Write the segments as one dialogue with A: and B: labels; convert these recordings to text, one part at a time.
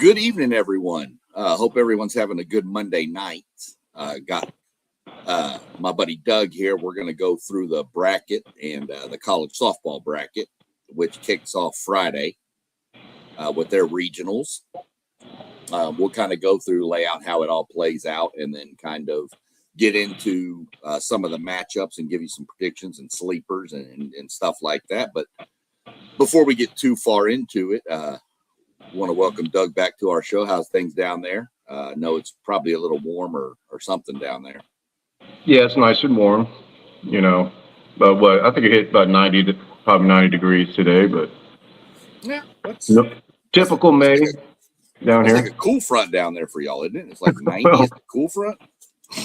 A: Good evening, everyone. Hope everyone's having a good Monday night. Got my buddy Doug here. We're going to go through the bracket and the college softball bracket, which kicks off Friday with their regionals. We'll kind of go through, lay out how it all plays out, and then kind of get into some of the matchups and give you some predictions and sleepers and stuff like that. But before we get too far into it, want to welcome Doug back to our show. How's things down there? I know it's probably a little warmer or something down there.
B: Yeah, it's nice and warm, but I think it hit about 90 degrees today, but
A: yeah, that's
B: typical May down here.
A: It's like a cool front down there for y'all, isn't it? It's like 90
B: well,
A: is a cool front.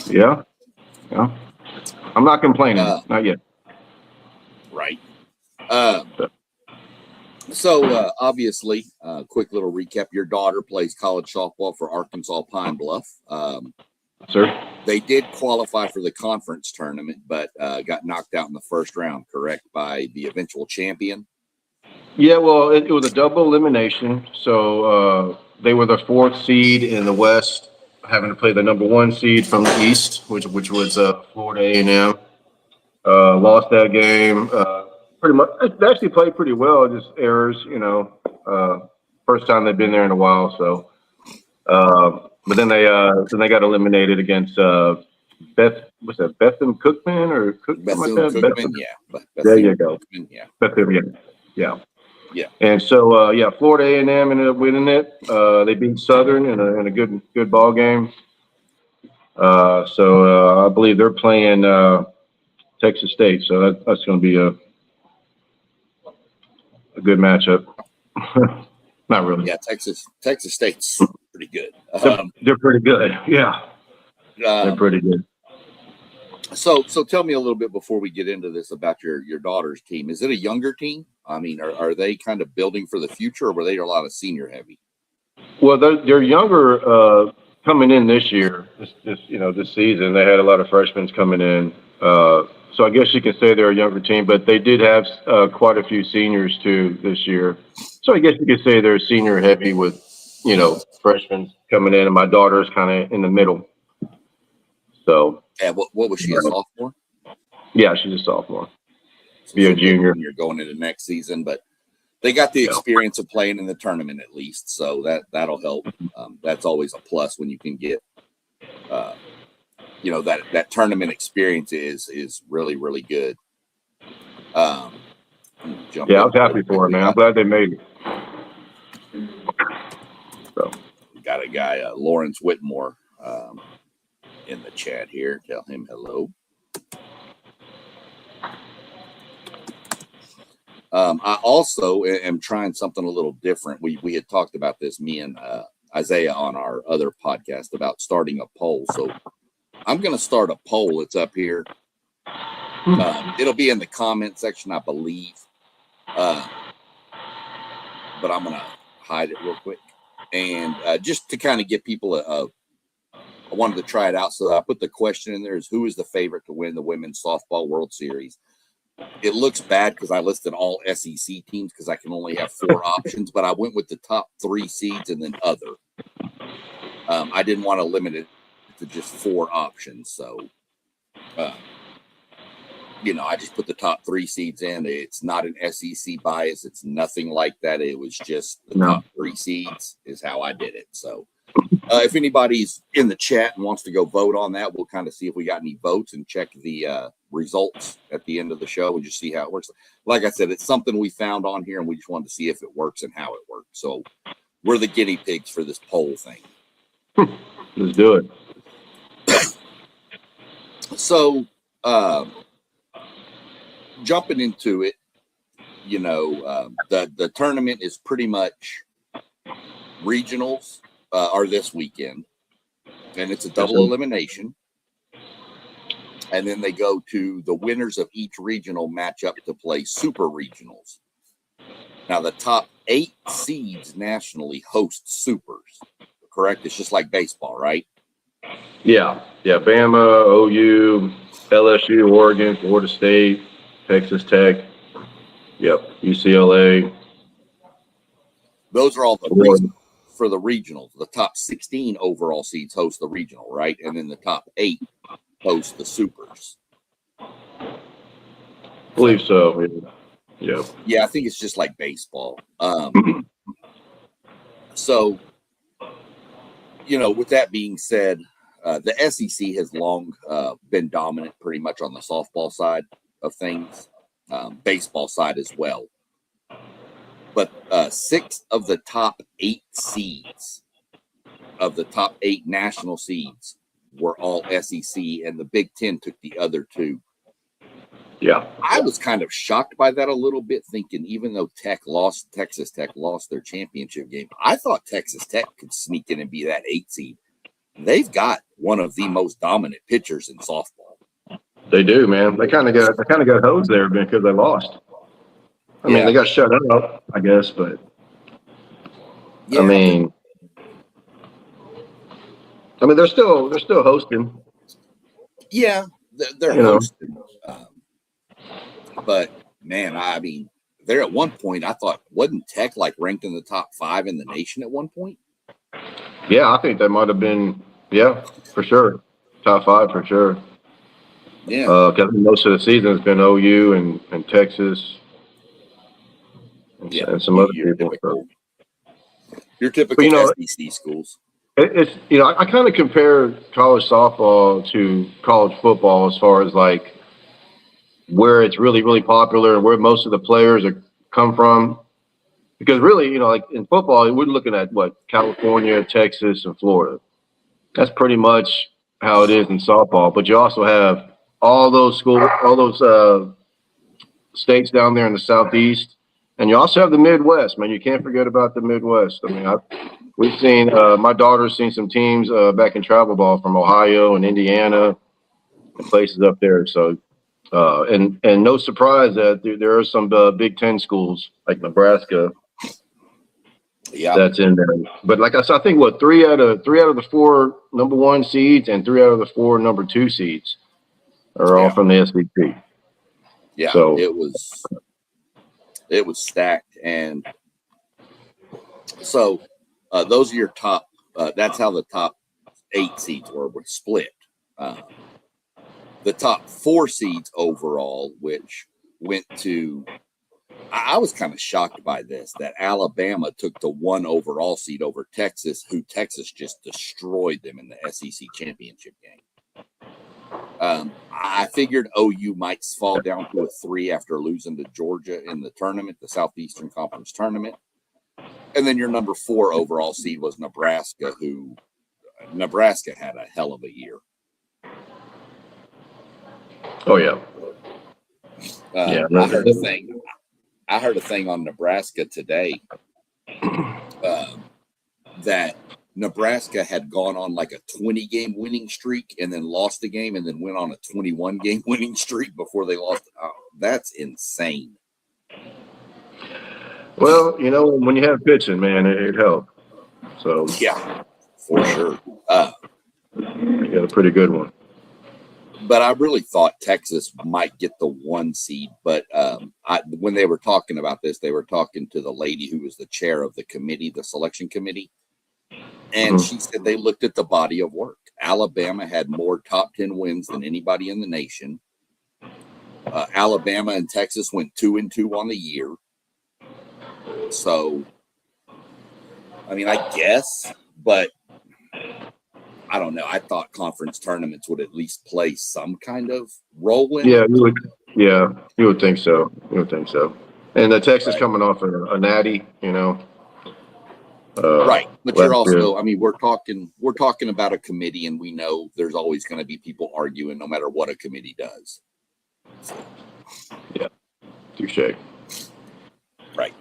B: Yeah. I'm not complaining. Not yet.
A: Right. So obviously, quick little recap. Your daughter plays college softball for Arkansas Pine Bluff.
B: Sir?
A: They did qualify for the conference tournament, but got knocked out in the first round, correct, by the eventual champion?
B: Yeah, well, it was a double elimination. So they were the fourth seed in the West, having to play the number one seed from the East, which was Florida A&M. Lost that game. Pretty much, they actually played pretty well. Just errors, first time they've been there in a while. So, but then they got eliminated against Betham Cookman or Cookman like that?
A: Cookman, yeah.
B: There you go.
A: Cookman, yeah.
B: Betham, yeah.
A: Yeah.
B: And so, Florida A&M ended up winning it. They beat Southern in a good ball game. So I believe they're playing Texas State. So that's going to be a good matchup. Not really.
A: Yeah, Texas State's pretty good.
B: They're pretty good. Yeah, they're pretty good.
A: So tell me a little bit before we get into this about your daughter's team. Is it a younger team? I mean, are they kind of building for the future, or were they a lot of senior heavy?
B: Well, they're younger coming in this year. This season they had a lot of freshmen coming in. So I guess you can say they're a younger team, but they did have quite a few seniors too this year. So I guess you could say they're senior heavy with, freshmen coming in, and my daughter's kind of in the middle. So.
A: Yeah, what was she, a sophomore?
B: Yeah, she's a sophomore.
A: So
B: be a junior.
A: You're going into next season, but they got the experience of playing in the tournament at least, so that'll help. That's always a plus when you can get, that tournament experience is really, really good.
B: I was happy for her, man. I'm glad they made it. So.
A: We got a guy, Lawrence Whitmore, in the chat here. Tell him hello. I also am trying something a little different. We had talked about this, me and Isaiah, on our other podcast about starting a poll. So I'm going to start a poll. It's up here. It'll be in the comment section, I believe. But I'm going to hide it real quick. And just to kind of get people I wanted to try it out. So I put the question in there is, who is the favorite to win the Women's Softball World Series? It looks bad because I listed all SEC teams because I can only have 4 options, but I went with the top 3 seeds and then other. I didn't want to limit it to just 4 options. So, I just put the top 3 seeds in. It's not an SEC bias. It's nothing like that. It was just the top 3 seeds is how I did it. So, if anybody's in the chat and wants to go vote on that, we'll kind of see if we got any votes and check the results at the end of the show and just see how it works. Like I said, it's something we found on here and we just wanted to see if it works and how it works. So we're the guinea pigs for this poll thing.
B: Let's do it.
A: So jumping into it, the tournament is pretty much regionals. Are this weekend, and it's a double elimination, and then they go to the winners of each regional matchup to play super regionals. Now, the top 8 seeds nationally host supers, correct? It's just like baseball, right?
B: Yeah. Bama, OU, LSU, Oregon, Florida State, Texas Tech. Yep, UCLA.
A: Those are all the regionals. for the regionals, the top 16 overall seeds host the regional, right? And then the top 8 host the supers.
B: I believe so. Yeah.
A: Yeah, I think it's just like baseball. So, with that being said, the SEC has long been dominant pretty much on the softball side of things, baseball side as well. But 6 of the top 8 seeds of the top 8 national seeds were all SEC, and the Big Ten took the other 2.
B: Yeah.
A: I was kind of shocked by that a little bit, thinking even though Texas Tech lost their championship game, I thought Texas Tech could sneak in and be that 8 seed. They've got one of the most dominant pitchers in softball.
B: They do, man. They kind of got hosed there because they lost. I mean, they got shut out, I guess, but
A: yeah,
B: I mean, they're still hosting.
A: Yeah, they're hosting. But man, I mean, they're at one point. I thought wasn't Tech like ranked in the top 5 in the nation at one point?
B: Yeah, I think that might have been. Yeah, for sure, top 5 for sure.
A: Yeah,
B: because most of the season has been OU and Texas and some other people.
A: Your typical SEC schools.
B: It's I kind of compare college softball to college football as far as like where it's really, really popular and where most of the players come from. Because really, like in football, we're looking at California, Texas, and Florida. That's pretty much how it is in softball. But you also have all those schools, all those states down there in the Southeast, and you also have the Midwest. Man, you can't forget about the Midwest. I mean, we've seen my daughter's seen some teams back in travel ball from Ohio and Indiana and places up there. So, and no surprise that there are some Big Ten schools like Nebraska.
A: Yeah,
B: that's in there. But like I said, I think 3 out of the 4 number 1 seeds and 3 out of the 4 number 2 seeds are all from the SEC.
A: Yeah,
B: so
A: it was stacked, and so those are your top. That's how the top 8 seeds were split. The top 4 seeds overall, which went to. I was kind of shocked by this, that Alabama took the 1 overall seed over Texas, who Texas just destroyed them in the SEC championship game. I figured OU might fall down to a 3 after losing to Georgia in the tournament, the Southeastern Conference tournament. And then your number 4 overall seed was Nebraska, Nebraska had a hell of a year.
B: Oh, yeah.
A: I heard a thing on Nebraska today that Nebraska had gone on like a 20-game winning streak and then lost a game and then went on a 21-game winning streak before they lost. Oh, that's insane.
B: Well, when you have pitching, man, it helped. So
A: yeah, for sure.
B: You got a pretty good one.
A: But I really thought Texas might get the 1 seed. But when they were talking about this, they were talking to the lady who was the chair of the committee, the selection committee. And she said they looked at the body of work. Alabama had more top 10 wins than anybody in the nation. Alabama and Texas went 2-2 on the year. So, I mean, I guess, but I don't know. I thought conference tournaments would at least play some kind of role in it.
B: You would think so. And the Texas coming off a natty,
A: right. But you're also, I mean, we're talking about a committee, and we know there's always going to be people arguing no matter what a committee does.
B: Yeah. Touche.
A: Right.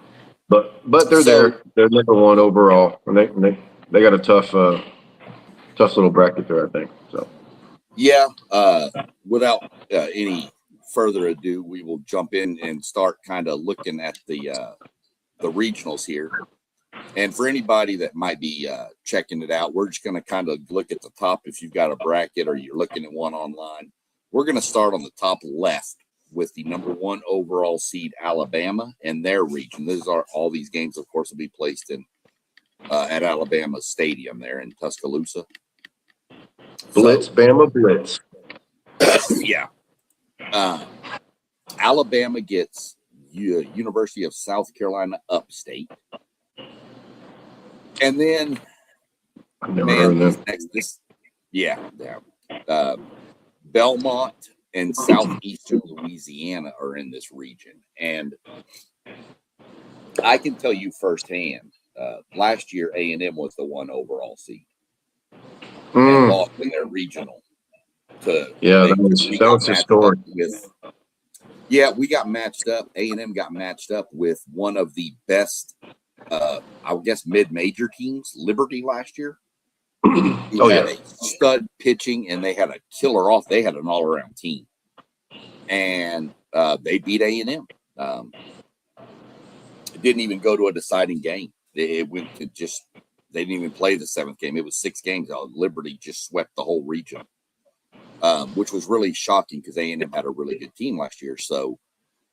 B: But they're there. They're number 1 overall. And they got a tough little bracket there, I think. So
A: yeah, without any further ado, we will jump in and start kind of looking at the regionals here. And for anybody that might be checking it out, we're just going to kind of look at the top if you've got a bracket or you're looking at one online. We're going to start on the top left with the number 1 overall seed Alabama and their region. These are all these games, of course, will be placed in at Alabama Stadium there in Tuscaloosa.
B: Blitz, Bama Blitz.
A: Yeah. Alabama gets University of South Carolina upstate. And then, Belmont and southeastern Louisiana are in this region. And I can tell you firsthand, last year A&M was the 1 overall seed and lost in their regional.
B: That was historic.
A: We got matched up. A&M got matched up with one of the best, I guess, mid-major teams, Liberty, last year. Who had a stud pitching, and they had a killer off. They had an all-around team, and they beat A&M. It didn't even go to a deciding game. It went to they didn't even play the 7th game. It was 6 games. Liberty just swept the whole region, which was really shocking because A&M had a really good team last year. So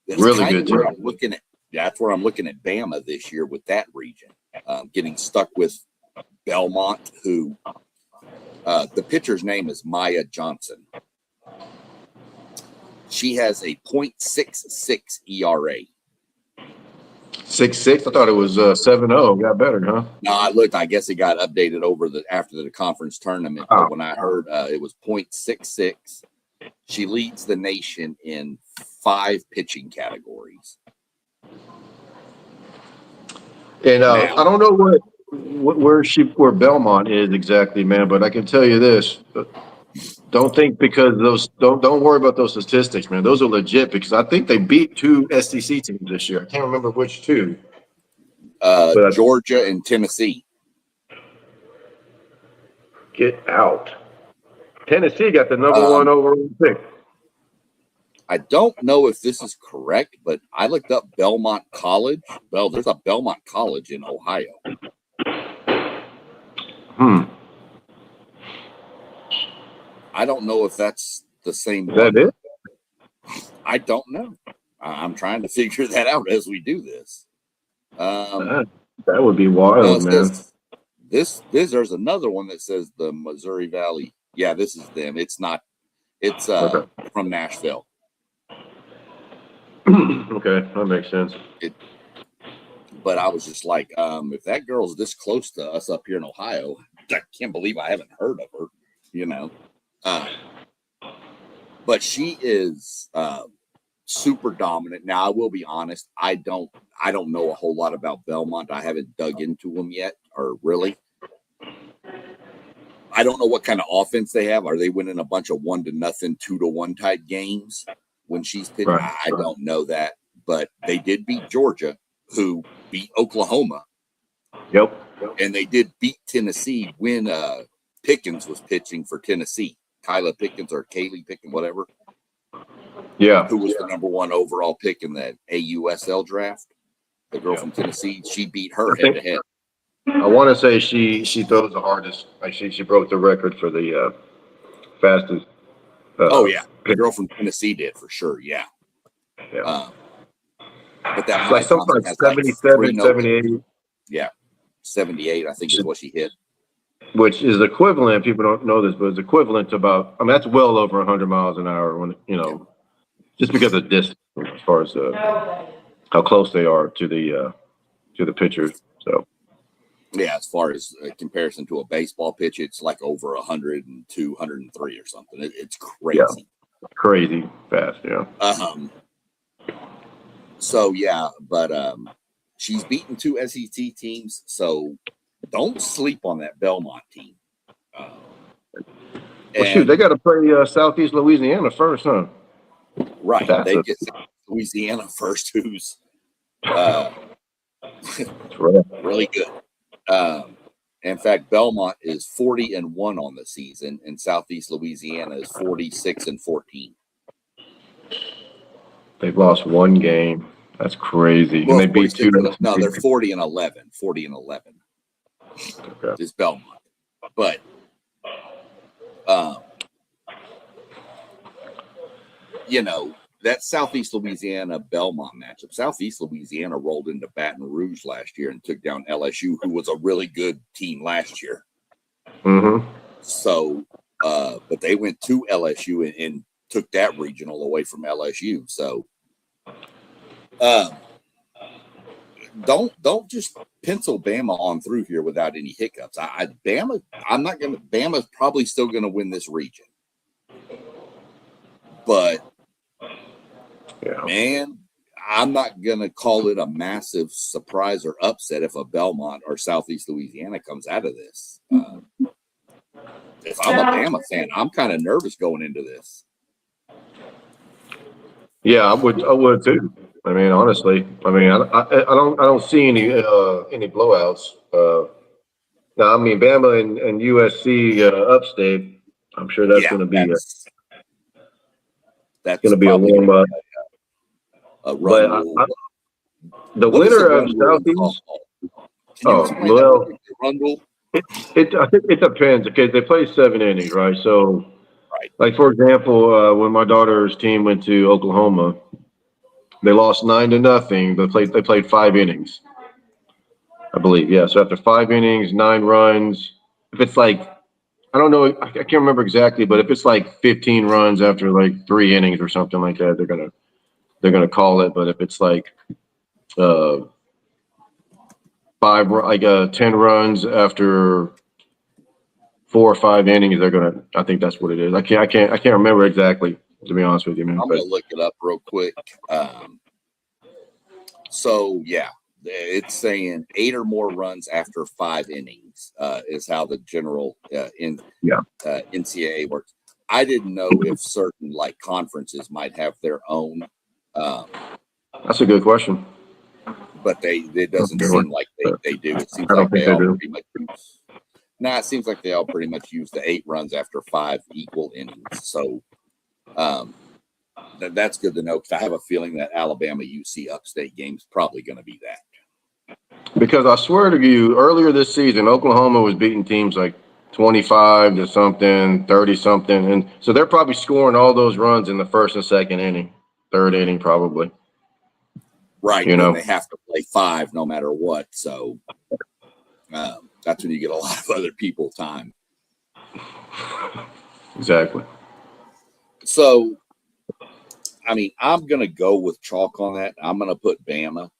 A: that's
B: really good team.
A: That's where I'm looking at Bama this year with that region, getting stuck with Belmont, who the pitcher's name is Maya Johnson. She has a .66 ERA.
B: 6.6. I thought it was 7.0. Got better, huh?
A: No, I looked. I guess it got updated after the conference tournament. But when I heard it was .66, she leads the nation in 5 pitching categories.
B: And I don't know where Belmont is exactly, man. But I can tell you this: don't think because don't worry about those statistics, man. Those are legit because I think they beat 2 SEC teams this year. I can't remember which 2.
A: Georgia and Tennessee.
B: Get out. Tennessee got the number 1 overall pick.
A: I don't know if this is correct, but I looked up Belmont College. Well, there's a Belmont College in Ohio. I don't know if that's the same one.
B: Is that it?
A: I don't know. I'm trying to figure that out as we do this.
B: That would be wild, man.
A: There's another one that says the Missouri Valley. Yeah, this is them. It's not. It's from Nashville.
B: Okay, that makes sense.
A: But I was just like, if that girl's this close to us up here in Ohio, I can't believe I haven't heard of her. But she is super dominant. Now, I will be honest. I don't know a whole lot about Belmont. I haven't dug into them yet, or really. I don't know what kind of offense they have. Are they winning a bunch of 1-0, 2-1 type games when she's pitching?
B: Right.
A: I don't know that, but they did beat Georgia, who beat Oklahoma.
B: Yep.
A: And they did beat Tennessee when Pickens was pitching for Tennessee. Kyla Pickens or Kaylee Pickens, whatever.
B: Yeah.
A: Who was the number 1 overall pick in that AUSL draft? The girl from Tennessee, she beat her head to head.
B: I want to say she throws the hardest. Like she broke the record for the fastest.
A: The girl from Tennessee did for sure. Yeah. But that
B: like something like 77, 78.
A: Yeah, 78. I think is what she hit.
B: Which is equivalent. People don't know this, but it's equivalent to about. I mean, that's well over 100 miles an hour. When just because of distance, as far as how close they are to the pitchers. So.
A: Yeah, as far as a comparison to a baseball pitch, it's like over 102, 103 or something. It's crazy.
B: Yeah, crazy fast, yeah.
A: So, yeah, but she's beaten 2 SEC teams, so don't sleep on that Belmont team.
B: Shoot, they got to play Southeast Louisiana first, huh?
A: Right. They get Louisiana first, who's really good. In fact, Belmont is 40-1 on the season, and Southeast Louisiana is 46-14.
B: They've lost 1 game. That's crazy.
A: Well,
B: and they beat 2.
A: No, they're 40-11. 40-11 is Belmont. But that Southeast Louisiana Belmont matchup. Southeast Louisiana rolled into Baton Rouge last year and took down LSU, who was a really good team last year.
B: Mm-hmm.
A: So, but they went to LSU and took that regional away from LSU. So, don't just pencil Bama on through here without any hiccups. Bama's probably still going to win this region, but man, I'm not going to call it a massive surprise or upset if a Belmont or Southeast Louisiana comes out of this. If I'm a Bama fan, I'm kind of nervous going into this.
B: Yeah, I would too. I mean, honestly, I don't see any blowouts. Now, I mean, Bama and USC upstate. I'm sure that's going to be
A: that's
B: going to be a warm up.
A: A run
B: but the winner of Southeast.
A: Run rule?
B: I think it depends because they play 7 innings, right? So, like for example, when my daughter's team went to Oklahoma, they lost 9-0, but they played 5 innings, I believe. Yeah. So after 5 innings, 9 runs, if it's like, I don't know, I can't remember exactly, but if it's like 15 runs after like 3 innings or something like that, they're gonna call it. But if it's like 10 runs after 4 or 5 innings, I think that's what it is. I can't remember exactly, to be honest with you, man.
A: I'm gonna look it up real quick. So yeah, it's saying 8 or more runs after 5 innings is how the general NCAA works. I didn't know if certain like conferences might have their own.
B: That's a good question.
A: But it doesn't seem like they do. It seems like they all pretty much use. Nah, it seems like they all pretty much use the 8 runs after 5 equal innings. So that's good to know because I have a feeling that Alabama UC upstate game's probably going to be that.
B: Because I swear to you, earlier this season, Oklahoma was beating teams like 25 to something, 30 something, and so they're probably scoring all those runs in the first and second inning, third inning probably.
A: Right, and they have to play 5 no matter what. So that's when you get a lot of other people time.
B: Exactly.
A: So, I mean, I'm going to go with chalk on that. I'm going to put Bama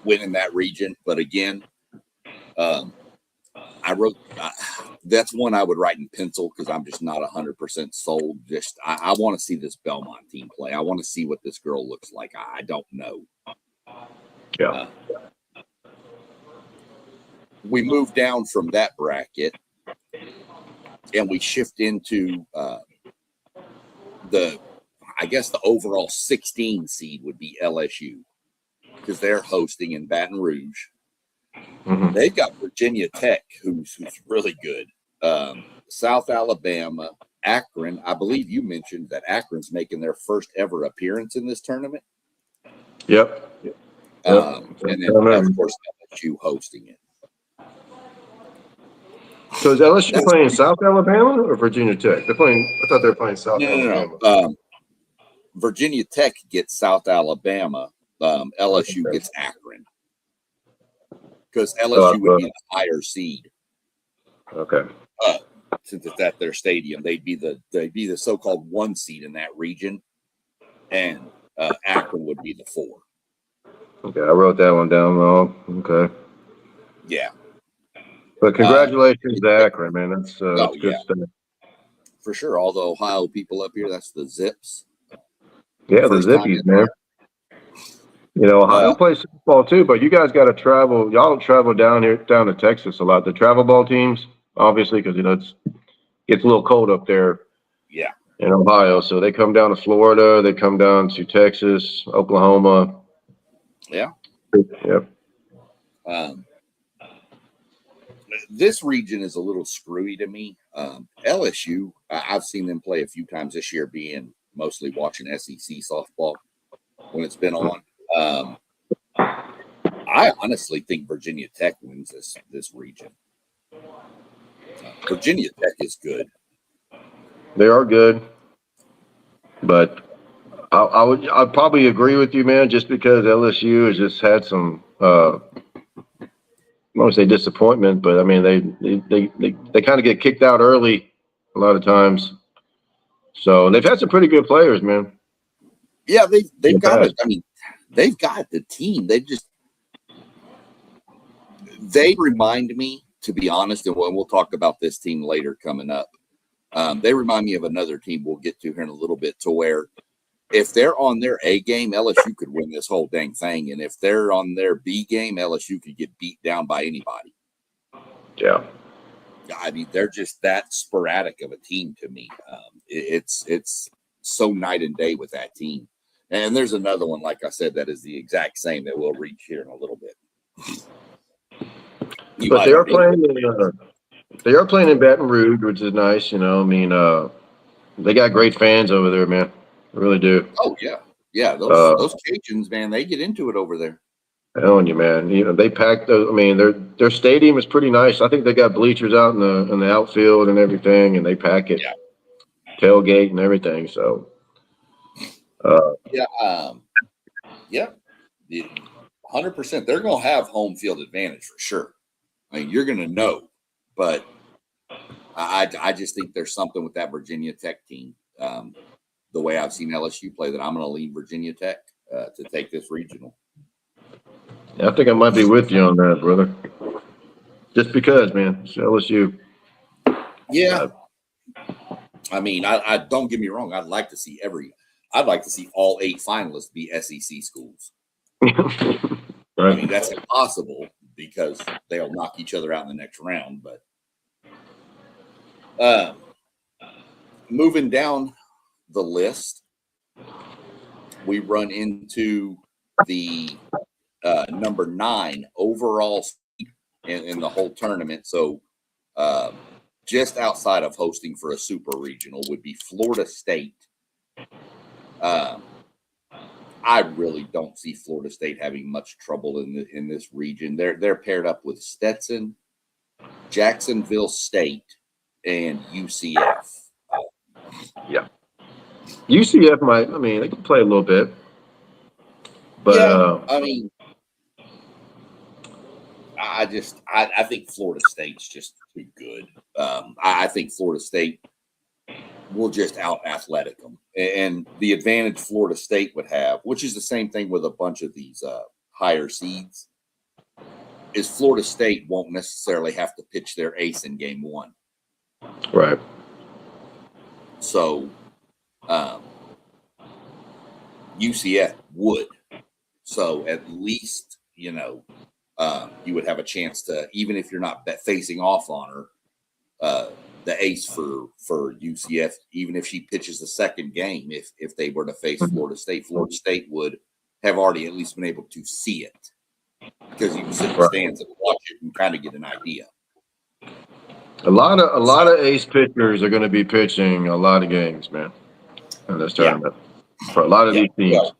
A: winning that region. But again, that's one I would write in pencil because I'm just not 100% sold. I want to see this Belmont team play. I want to see what this girl looks like. I don't know.
B: Yeah.
A: We move down from that bracket and we shift into the overall 16 seed would be LSU because they're hosting in Baton Rouge. Mm-hmm. They've got Virginia Tech, who's really good. South Alabama, Akron. I believe you mentioned that Akron's making their first ever appearance in this tournament.
B: Yep.
A: And then, of course, LSU hosting it.
B: So is LSU playing South Alabama or Virginia Tech? I thought they were playing South Alabama.
A: No. Virginia Tech gets South Alabama. LSU gets Akron. Because LSU would be the higher seed.
B: Okay.
A: Since it's at their stadium, they'd be the so-called 1 seed in that region, and Akron would be the 4.
B: Okay, I wrote that one down wrong. Okay.
A: Yeah.
B: But congratulations to Akron, man. That's good stuff.
A: For sure. All the Ohio people up here, that's the Zips.
B: Yeah, the Zippies, man. Ohio plays football too, but you guys got to travel. Y'all travel down to Texas a lot. The travel ball teams, obviously, because it gets a little cold up there.
A: Yeah.
B: In Ohio, so they come down to Florida, they come down to Texas, Oklahoma.
A: Yeah.
B: Yep.
A: This region is a little screwy to me. LSU, I've seen them play a few times this year, being mostly watching SEC softball when it's been on. I honestly think Virginia Tech wins this region. Virginia Tech is good.
B: They are good. But I'd probably agree with you, man, just because LSU has just had some I won't say disappointment, but I mean they kind of get kicked out early a lot of times. So they've had some pretty good players, man.
A: Yeah,
B: In
A: they've
B: the
A: got it.
B: past.
A: I mean, they've got the team. They remind me, to be honest, and we'll talk about this team later coming up. They remind me of another team we'll get to here in a little bit, to where if they're on their A game, LSU could win this whole dang thing, and if they're on their B game, LSU could get beat down by anybody.
B: Yeah.
A: I mean, they're just that sporadic of a team to me. It's so night and day with that team. And there's another one, like I said, that is the exact same that we'll reach here in a little bit.
B: But they are playing in Baton Rouge, which is nice. I mean, they got great fans over there, man. They really do.
A: Oh yeah, yeah.
B: Uh,
A: Those Cajuns, man, they get into it over there.
B: Telling you, man. They packed. I mean, their stadium is pretty nice. I think they got bleachers out in the outfield and everything, and they pack it,
A: Yeah,
B: tailgate and everything. So, uh,
A: yeah, yeah. 100%. They're going to have home field advantage for sure. I mean, you're going to know, but I just think there's something with that Virginia Tech team. The way I've seen LSU play, that I'm going to lean Virginia Tech to take this regional.
B: I think I might be with you on that, brother. Just because, man, it's LSU.
A: Yeah, I mean, I don't get me wrong. I'd like to see all 8 finalists be SEC schools. I mean,
B: Right.
A: that's impossible because they'll knock each other out in the next round. But moving down the list, we run into the number 9 overall in the whole tournament. So just outside of hosting for a super regional would be Florida State. I really don't see Florida State having much trouble in this region. They're paired up with Stetson, Jacksonville State, and UCF.
B: Yeah. UCF might. I mean, they can play a little bit, but
A: Yeah, I mean, I think Florida State's just too good. I think Florida State will just out athletic them, and the advantage Florida State would have, which is the same thing with a bunch of these higher seeds, is Florida State won't necessarily have to pitch their ace in game 1.
B: right.
A: So UCF would. So at least, you would have a chance to, even if you're not facing off on her, the ace for UCF, even if she pitches the second game, if they were to face Florida State would have already at least been able to see it, because you can sit in the stands and watch it and kind of get an idea.
B: A lot of ace pitchers are going to be pitching a lot of games, man, in this tournament for a lot of these teams.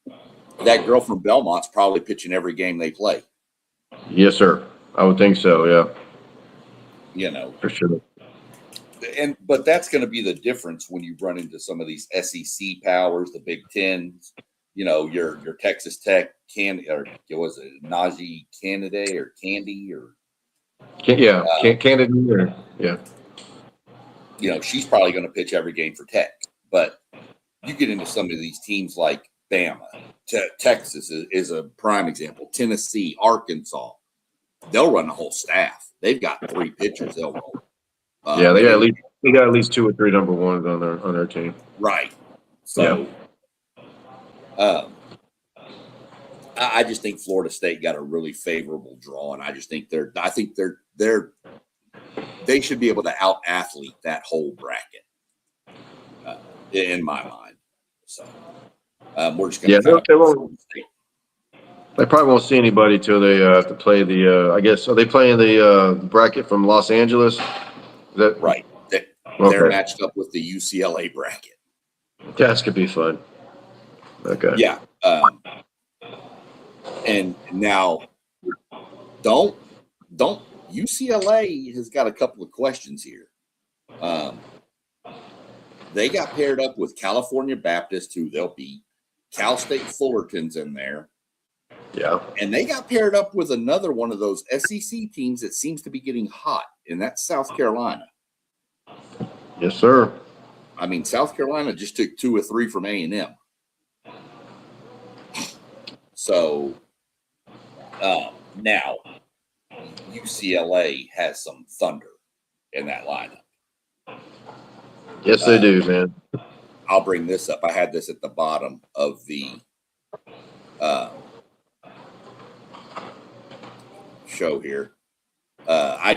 A: Well, that girl from Belmont's probably pitching every game they play.
B: Yes, sir. I would think so. Yeah. For sure.
A: But that's going to be the difference when you run into some of these SEC powers, the Big Tens. Your Texas Tech or was it Najee Canada or Candy or
B: Canada. Yeah.
A: She's probably going to pitch every game for Tech. But you get into some of these teams like Bama, Texas is a prime example. Tennessee, Arkansas, they'll run the whole staff. They've got 3 pitchers they'll roll.
B: They got at least 2 or 3 number ones on their team.
A: Right. So, I just think Florida State got a really favorable draw, and I just think they should be able to out athlete that whole bracket, in my mind. So we're just going to
B: They probably won't see anybody till they have to play the. I guess, are they playing the bracket from Los Angeles? Is that
A: right? They're matched up with the UCLA bracket.
B: That could be fun. Okay.
A: Yeah. And now, don't UCLA has got a couple of questions here. They got paired up with California Baptist, who they'll beat. Cal State Fullerton's in there.
B: Yeah.
A: And they got paired up with another one of those SEC teams that seems to be getting hot, and that's South Carolina.
B: Yes, sir.
A: I mean, South Carolina just took 2 or 3 from A&M. So now UCLA has some thunder in that lineup.
B: Yes, they do, man.
A: I'll bring this up. I had this at the bottom of the show here. I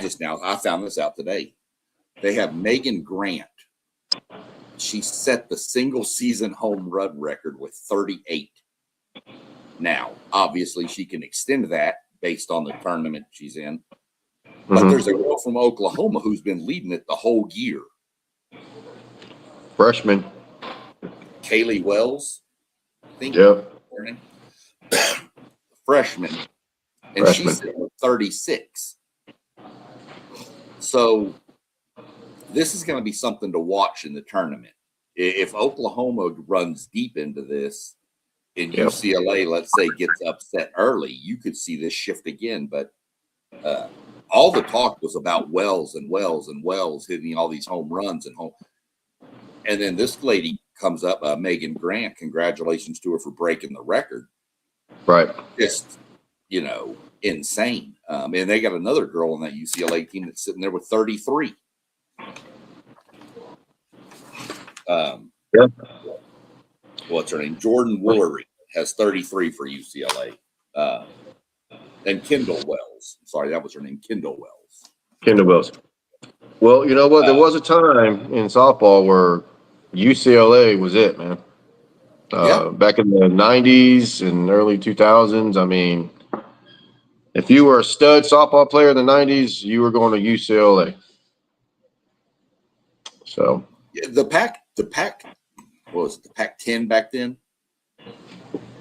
A: found this out today. They have Megan Grant. She set the single season home run record with 38. Now, obviously, she can extend that based on the tournament she's in. But there's a girl from Oklahoma who's been leading it the whole year.
B: Freshman.
A: Kaylee Wells, I think.
B: Yep.
A: Freshman. And she's at 36. So this is going to be something to watch in the tournament. If Oklahoma runs deep into this and UCLA, let's say, gets upset early, you could see this shift again. But all the talk was about Wells and Wells and Wells hitting all these home runs and home. And then this lady comes up, Megan Grant. Congratulations to her for breaking the record.
B: Right.
A: Just, insane. And they got another girl on that UCLA team that's sitting there with 33. What's her name? Jordan Woolery has 33 for UCLA. And Kendall Wells. Sorry, that was her name. Kendall Wells.
B: Kendall Wells. Well, you know what? There was a time in softball where UCLA was it, man. Back in the 90s and early 2000s. I mean, if you were a stud softball player in the 90s, you were going to UCLA. So
A: the Pac, what was it, the Pac-10 back then?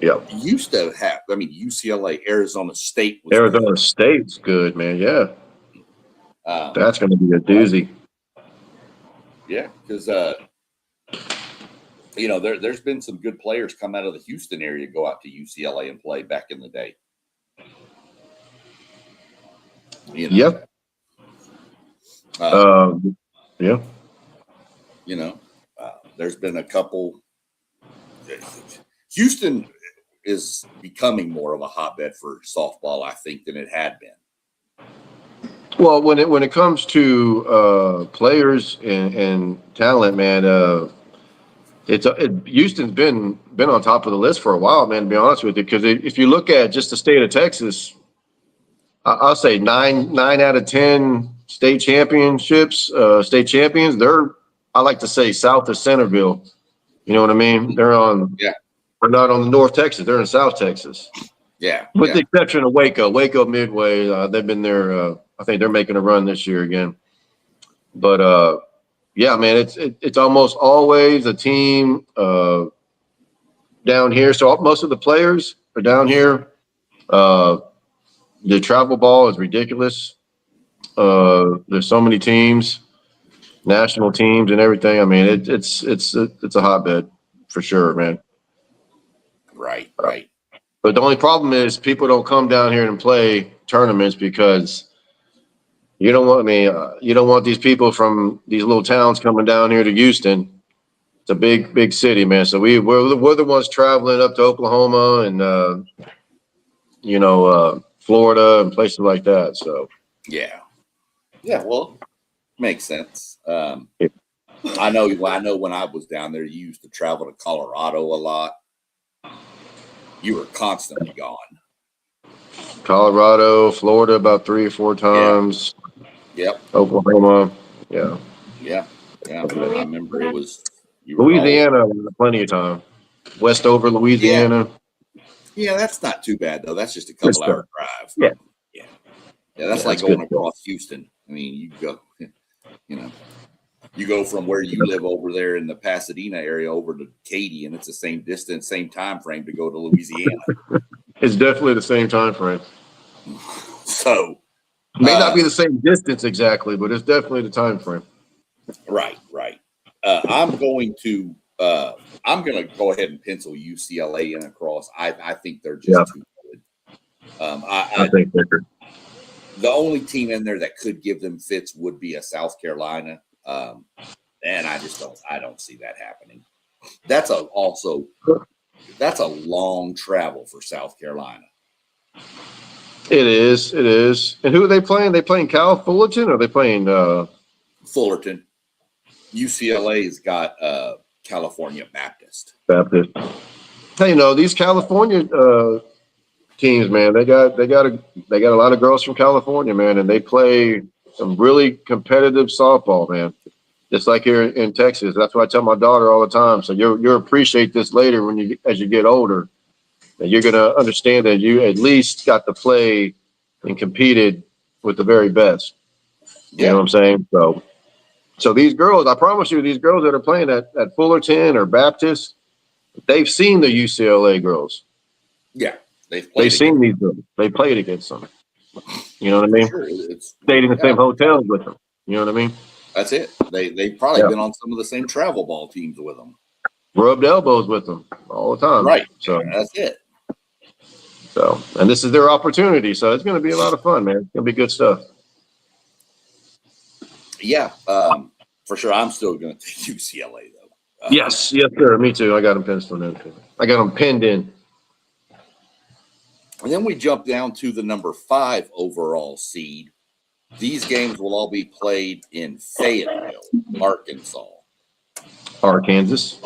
B: Yeah.
A: Used to have, UCLA, Arizona State.
B: Arizona State's good, man. Yeah. That's going to be a doozy.
A: Yeah, because, there's been some good players come out of the Houston area, go out to UCLA and play back in the day.
B: Yep. Yeah.
A: There's been a couple. Houston is becoming more of a hotbed for softball, I think, than it had been.
B: Well, when it comes to players and talent, man, Houston's been on top of the list for a while, man. To be honest with you, because if you look at just the state of Texas, I'll say nine out of 10 state championships, state champions. I like to say south of Centerville. You know what I mean? They're not on the North Texas. They're in South Texas.
A: Yeah.
B: With the exception of Waco Midway, they've been there. I think they're making a run this year again. But yeah, man, it's almost always a team down here. So most of the players are down here. The travel ball is ridiculous. There's so many teams, national teams, and everything. I mean, it's a hotbed for sure, man.
A: Right.
B: But the only problem is people don't come down here and play tournaments because you don't want these people from these little towns coming down here to Houston. It's a big city, man. So we're the ones traveling up to Oklahoma and Florida and places like that. So
A: yeah. Well, makes sense. I know when I was down there, you used to travel to Colorado a lot. You were constantly gone.
B: Colorado, Florida, about 3 or 4 times.
A: Yep.
B: Oklahoma. Yeah.
A: I remember it was
B: Louisiana, plenty of time. Westover, Louisiana.
A: Yeah, that's not too bad though. That's just a couple hour drive.
B: Yeah.
A: That's like going across Houston. I mean, you go from where you live over there in the Pasadena area over to Katy, and it's the same distance, same time frame to go to Louisiana.
B: It's definitely the same time frame.
A: So
B: may not be the same distance exactly, but it's definitely the time frame.
A: Right. I'm going to go ahead and pencil UCLA in across. I think they're just too good.
B: I think they're
A: the only team in there that could give them fits would be a South Carolina, and I don't see that happening. That's a long travel for South Carolina.
B: It is. And who are they playing? They playing Cal Fullerton, or are they playing
A: Fullerton? UCLA's got California Baptist.
B: Hey, these California teams, man, they got a lot of girls from California, man, and they play some really competitive softball, man. Just like here in Texas. That's what I tell my daughter all the time. So you'll appreciate this later as you get older. And you're gonna understand that you at least got to play and competed with the very best. You know what I'm saying? So these girls, I promise you, these girls that are playing at Fullerton or Baptist, they've seen the UCLA girls.
A: Yeah,
B: they've seen these girls. They played against them. You know what I mean?
A: Sure,
B: stayed in the same hotels with them. You know what I mean?
A: That's it. They've probably been on some of the same travel ball teams with them.
B: Rubbed elbows with them all the time.
A: Right.
B: So
A: that's it.
B: So, and this is their opportunity. So it's going to be a lot of fun, man. It's going to be good stuff.
A: Yeah, for sure. I'm still going to take UCLA though.
B: Yes, sir. Me too. I got them penciled in. I got them pinned in.
A: And then we jump down to the number 5 overall seed. These games will all be played in Fayetteville, Arkansas.
B: Arkansas.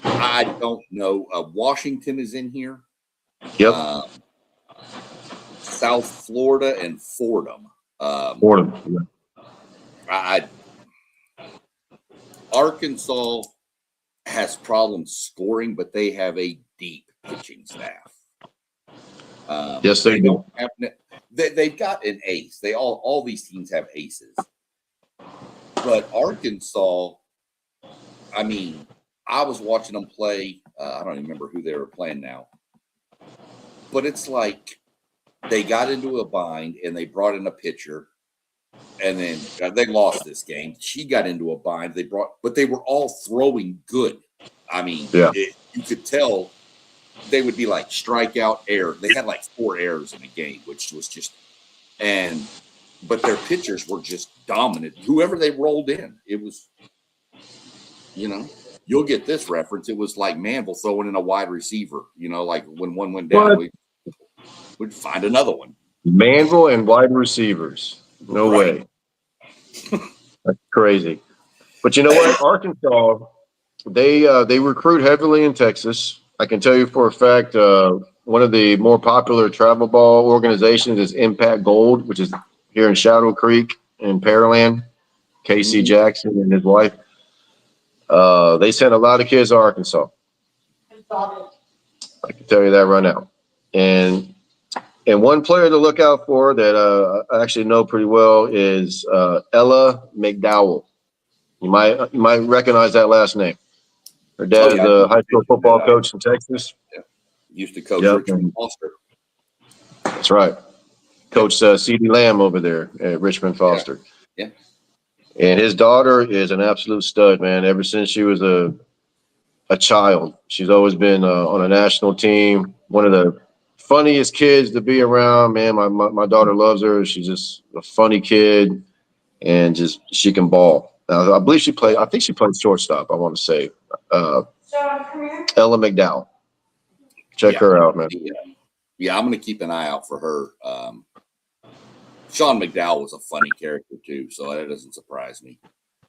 A: I don't know. Washington is in here.
B: Yep.
A: South Florida and Fordham.
B: Fordham.
A: Yeah. Arkansas has problems scoring, but they have a deep pitching staff.
B: Yes, they do.
A: They've got an ace. All these teams have aces. But Arkansas, I mean, I was watching them play. I don't even remember who they were playing now. But it's like they got into a bind and they brought in a pitcher. And then they lost this game. She got into a bind. But they were all throwing good. I mean, you could tell they would be like strikeout, error. They had like 4 errors in a game, which was just but their pitchers were just dominant. Whoever they rolled in, it was, you'll get this reference. It was like Manville throwing in a wide receiver, like when one went down, we'd find another one.
B: Manville and wide receivers. No way. That's crazy. But you know what? Arkansas, they recruit heavily in Texas. I can tell you for a fact, one of the more popular travel ball organizations is Impact Gold, which is here in Shadow Creek in Pearland. Casey Jackson and his wife. They sent a lot of kids to Arkansas. I can tell you that right now. And one player to look out for that I actually know pretty well is Ella McDowell. You might recognize that last name. Her dad is a high school football coach in Texas.
A: Yeah. Used to coach Richmond Foster.
B: That's right. Coach C.D. Lamb over there at Richmond Foster.
A: Yeah.
B: And his daughter is an absolute stud, man. Ever since she was a child, she's always been on a national team. One of the funniest kids to be around, man. My daughter loves her. She's just a funny kid, and just she can ball. I believe she played. I think she played shortstop. I want to say Ella McDowell. Check her out, man.
A: Yeah, I'm going to keep an eye out for her. Sean McDowell was a funny character too, so that doesn't surprise me.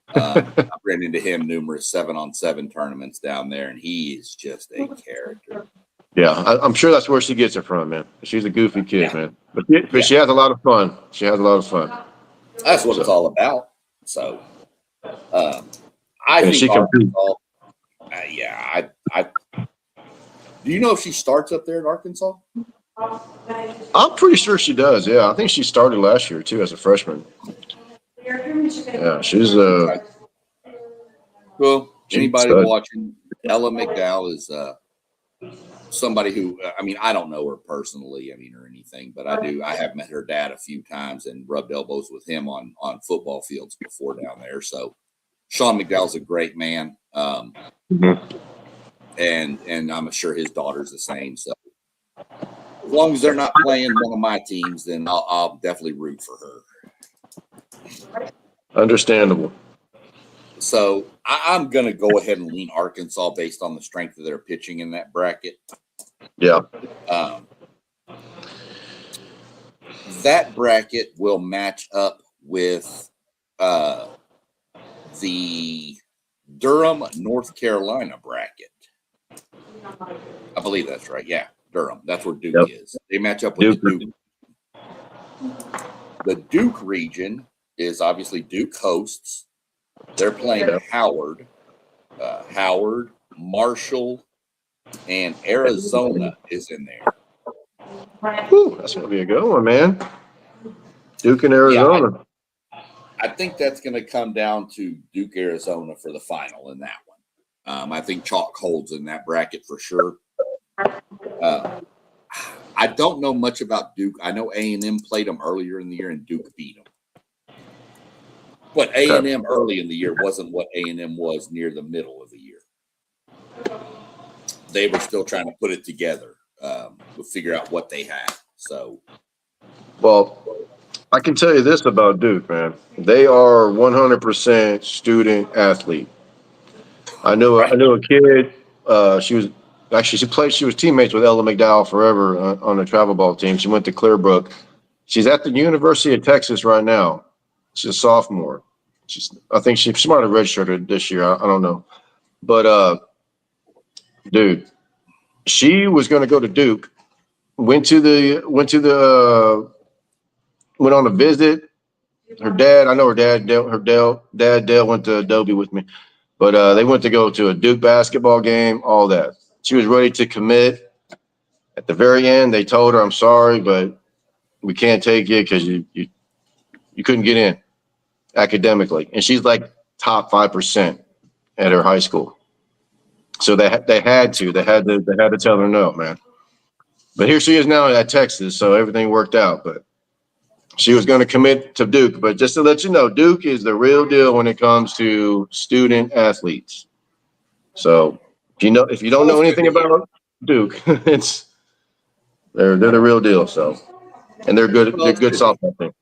A: I ran into him numerous 7-on-7 tournaments down there, and he is just a character.
B: Yeah, I'm sure that's where she gets it from, man. She's a goofy kid, man. But she has a lot of fun. She has a lot of fun.
A: That's what it's all about. So, I think
B: she
A: Arkansas. Do you know if she starts up there in Arkansas?
B: I'm pretty sure she does. Yeah, I think she started last year too as a freshman. Yeah, she's
A: well. Anybody watching? Ella McDowell is somebody who, I mean, I don't know her personally, I mean, or anything, but I have met her dad a few times and rubbed elbows with him on football fields before down there. So Sean McDowell's a great man.
B: Mhm.
A: And I'm sure his daughter's the same. So as long as they're not playing one of my teams, then I'll definitely root for her.
B: Understandable.
A: So I'm going to go ahead and lean Arkansas based on the strength of their pitching in that bracket.
B: Yeah.
A: That bracket will match up with the Durham, North Carolina bracket. I believe that's right. Yeah, Durham. That's where Duke is. They match up with the Duke. The Duke region is obviously Duke hosts. They're playing Howard, Marshall, and Arizona is in there.
B: Whew, that's going to be a good one, man. Duke and Arizona.
A: Yeah, I think that's going to come down to Duke, Arizona for the final in that one. I think chalk holds in that bracket for sure. I don't know much about Duke. I know A&M played them earlier in the year and Duke beat them. But A&M early in the year wasn't what A&M was near the middle of the year. They were still trying to put it together, to figure out what they had. So,
B: well, I can tell you this about Duke, man. They are 100% student athlete. I knew a kid. She was teammates with Ella McDowell forever on the travel ball team. She went to Clearbrook. She's at the University of Texas right now. She's a sophomore. I think she might have redshirted this year. I don't know, but dude, she was going to go to Duke. Went on a visit. Her dad, I know her dad. Dale went to Adobe with me, but they went to go to a Duke basketball game. All that. She was ready to commit. At the very end, they told her, "I'm sorry, but we can't take you because you couldn't get in academically." And she's like top 5% at her high school. So they had to tell her no, man. But here she is now at Texas, so everything worked out. But she was going to commit to Duke. But just to let you know, Duke is the real deal when it comes to student athletes. So if you don't know anything about Duke, they're the real deal. So, and they're good. They're good softball team.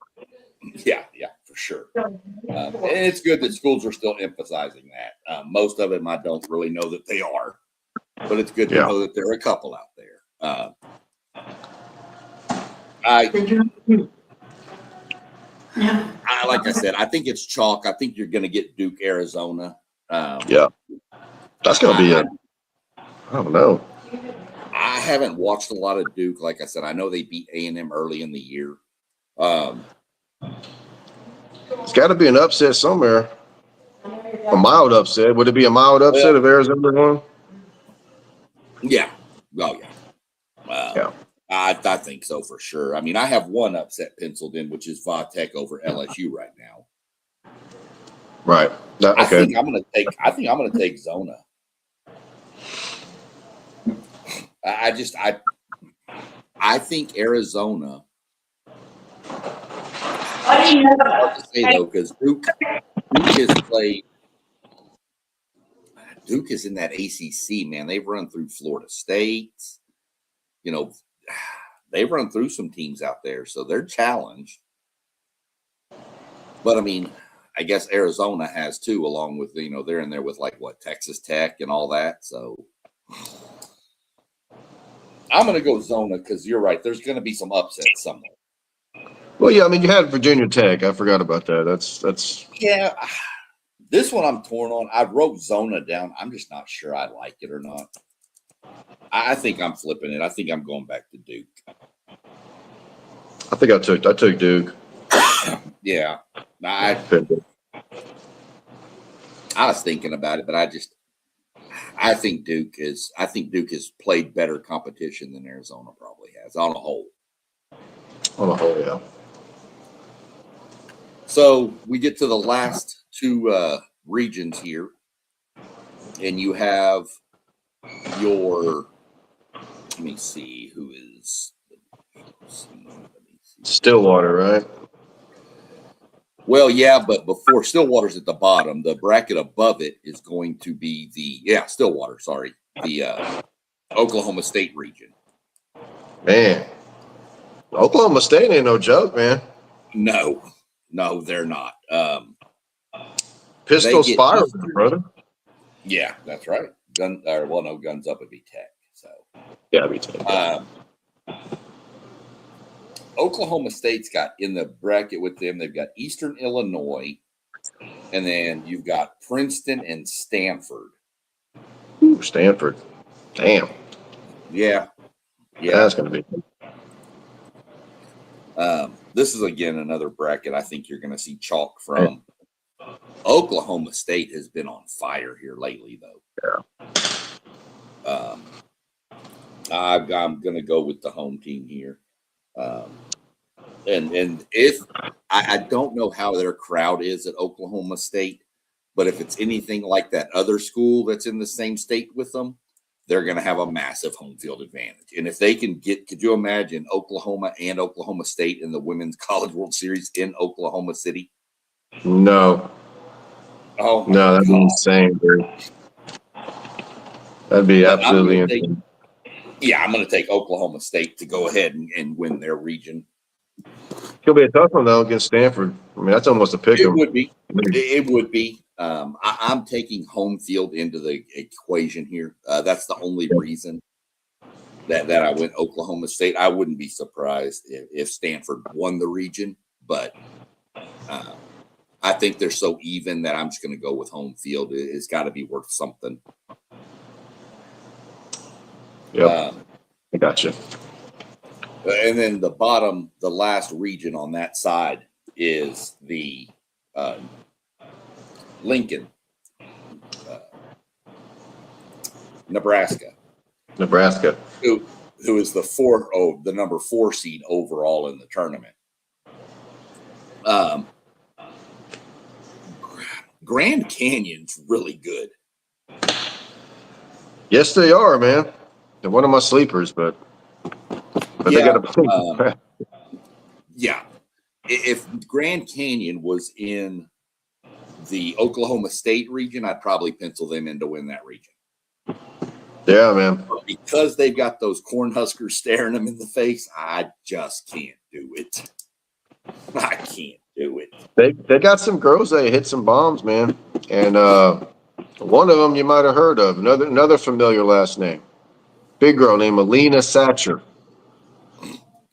A: Yeah, for sure. And it's good that schools are still emphasizing that. Most of them I don't really know that they are, but it's good to know that there are a couple out there. Like I said, I think it's chalk. I think you're going to get Duke, Arizona.
B: That's going to be I don't know.
A: I haven't watched a lot of Duke. Like I said, I know they beat A&M early in the year.
B: It's got to be an upset somewhere. A mild upset. Would it be a mild upset if Arizona won?
A: Yeah. Oh, yeah. I think so for sure. I mean, I have one upset penciled in, which is Vatech over LSU right now.
B: Right. Okay.
A: I think I'm going to take Zona. I think Arizona. What do you know? Hard to say though, because Duke has played. Duke is in that ACC, man. They've run through Florida State. You know, they've run through some teams out there, so they're challenged. But I mean, I guess Arizona has too, along with they're in there with Texas Tech and all that. So I'm going to go Zona because you're right. There's going to be some upsets somewhere.
B: Well, yeah, I mean, you had Virginia Tech. I forgot about that. That's.
A: Yeah. This one I'm torn on. I wrote Zona down. I'm just not sure I like it or not. I think I'm flipping it. I think I'm going back to Duke.
B: I think I took Duke.
A: Yeah. I was thinking about it, but I think Duke has played better competition than Arizona probably has on a whole.
B: On a whole, yeah.
A: So we get to the last two regions here, and you have your Let me see who is.
B: Stillwater, right?
A: Well, yeah, but before Stillwater's at the bottom, the bracket above it is going to be Stillwater. Sorry, the Oklahoma State region.
B: Man, Oklahoma State ain't no joke, man.
A: No, they're not.
B: Pistol Spiral, brother.
A: Yeah, that's right. Guns Up would be Tech. So
B: yeah, me too.
A: Oklahoma State's got in the bracket with them. They've got Eastern Illinois, and then you've got Princeton and Stanford.
B: Ooh, Stanford. Damn.
A: Yeah.
B: That's gonna be.
A: This is again another bracket I think you're going to see chalk from. Oklahoma State has been on fire here lately, though.
B: Yeah.
A: I'm going to go with the home team here. And if I don't know how their crowd is at Oklahoma State, but if it's anything like that other school that's in the same state with them, they're going to have a massive home field advantage. And if they can could you imagine Oklahoma and Oklahoma State in the Women's College World Series in Oklahoma City?
B: No.
A: Oh,
B: no, that'd be insane, dude. That'd be absolutely insane.
A: I'm going to take Oklahoma State to go ahead and win their region.
B: It'll be a tough one, though, against Stanford. I mean, that's almost a pick 'em.
A: It would be. It would be. I'm taking home field into the equation here. That's the only reason that I went Oklahoma State. I wouldn't be surprised if Stanford won the region, but I think they're so even that I'm just going to go with home field. It's got to be worth something.
B: Yep. I gotcha.
A: And then the last region on that side is the Lincoln, Nebraska. Who is the number 4 seed overall in the tournament. Grand Canyon's really good.
B: Yes, they are, man. They're one of my sleepers, but they got to play.
A: Yeah. If Grand Canyon was in the Oklahoma State region, I'd probably pencil them in to win that region.
B: Yeah, man.
A: But because they've got those Cornhuskers staring them in the face, I just can't do it. I can't do it.
B: They got some girls that hit some bombs, man. And one of them you might have heard of. Another familiar last name. Big girl named Alina Satcher.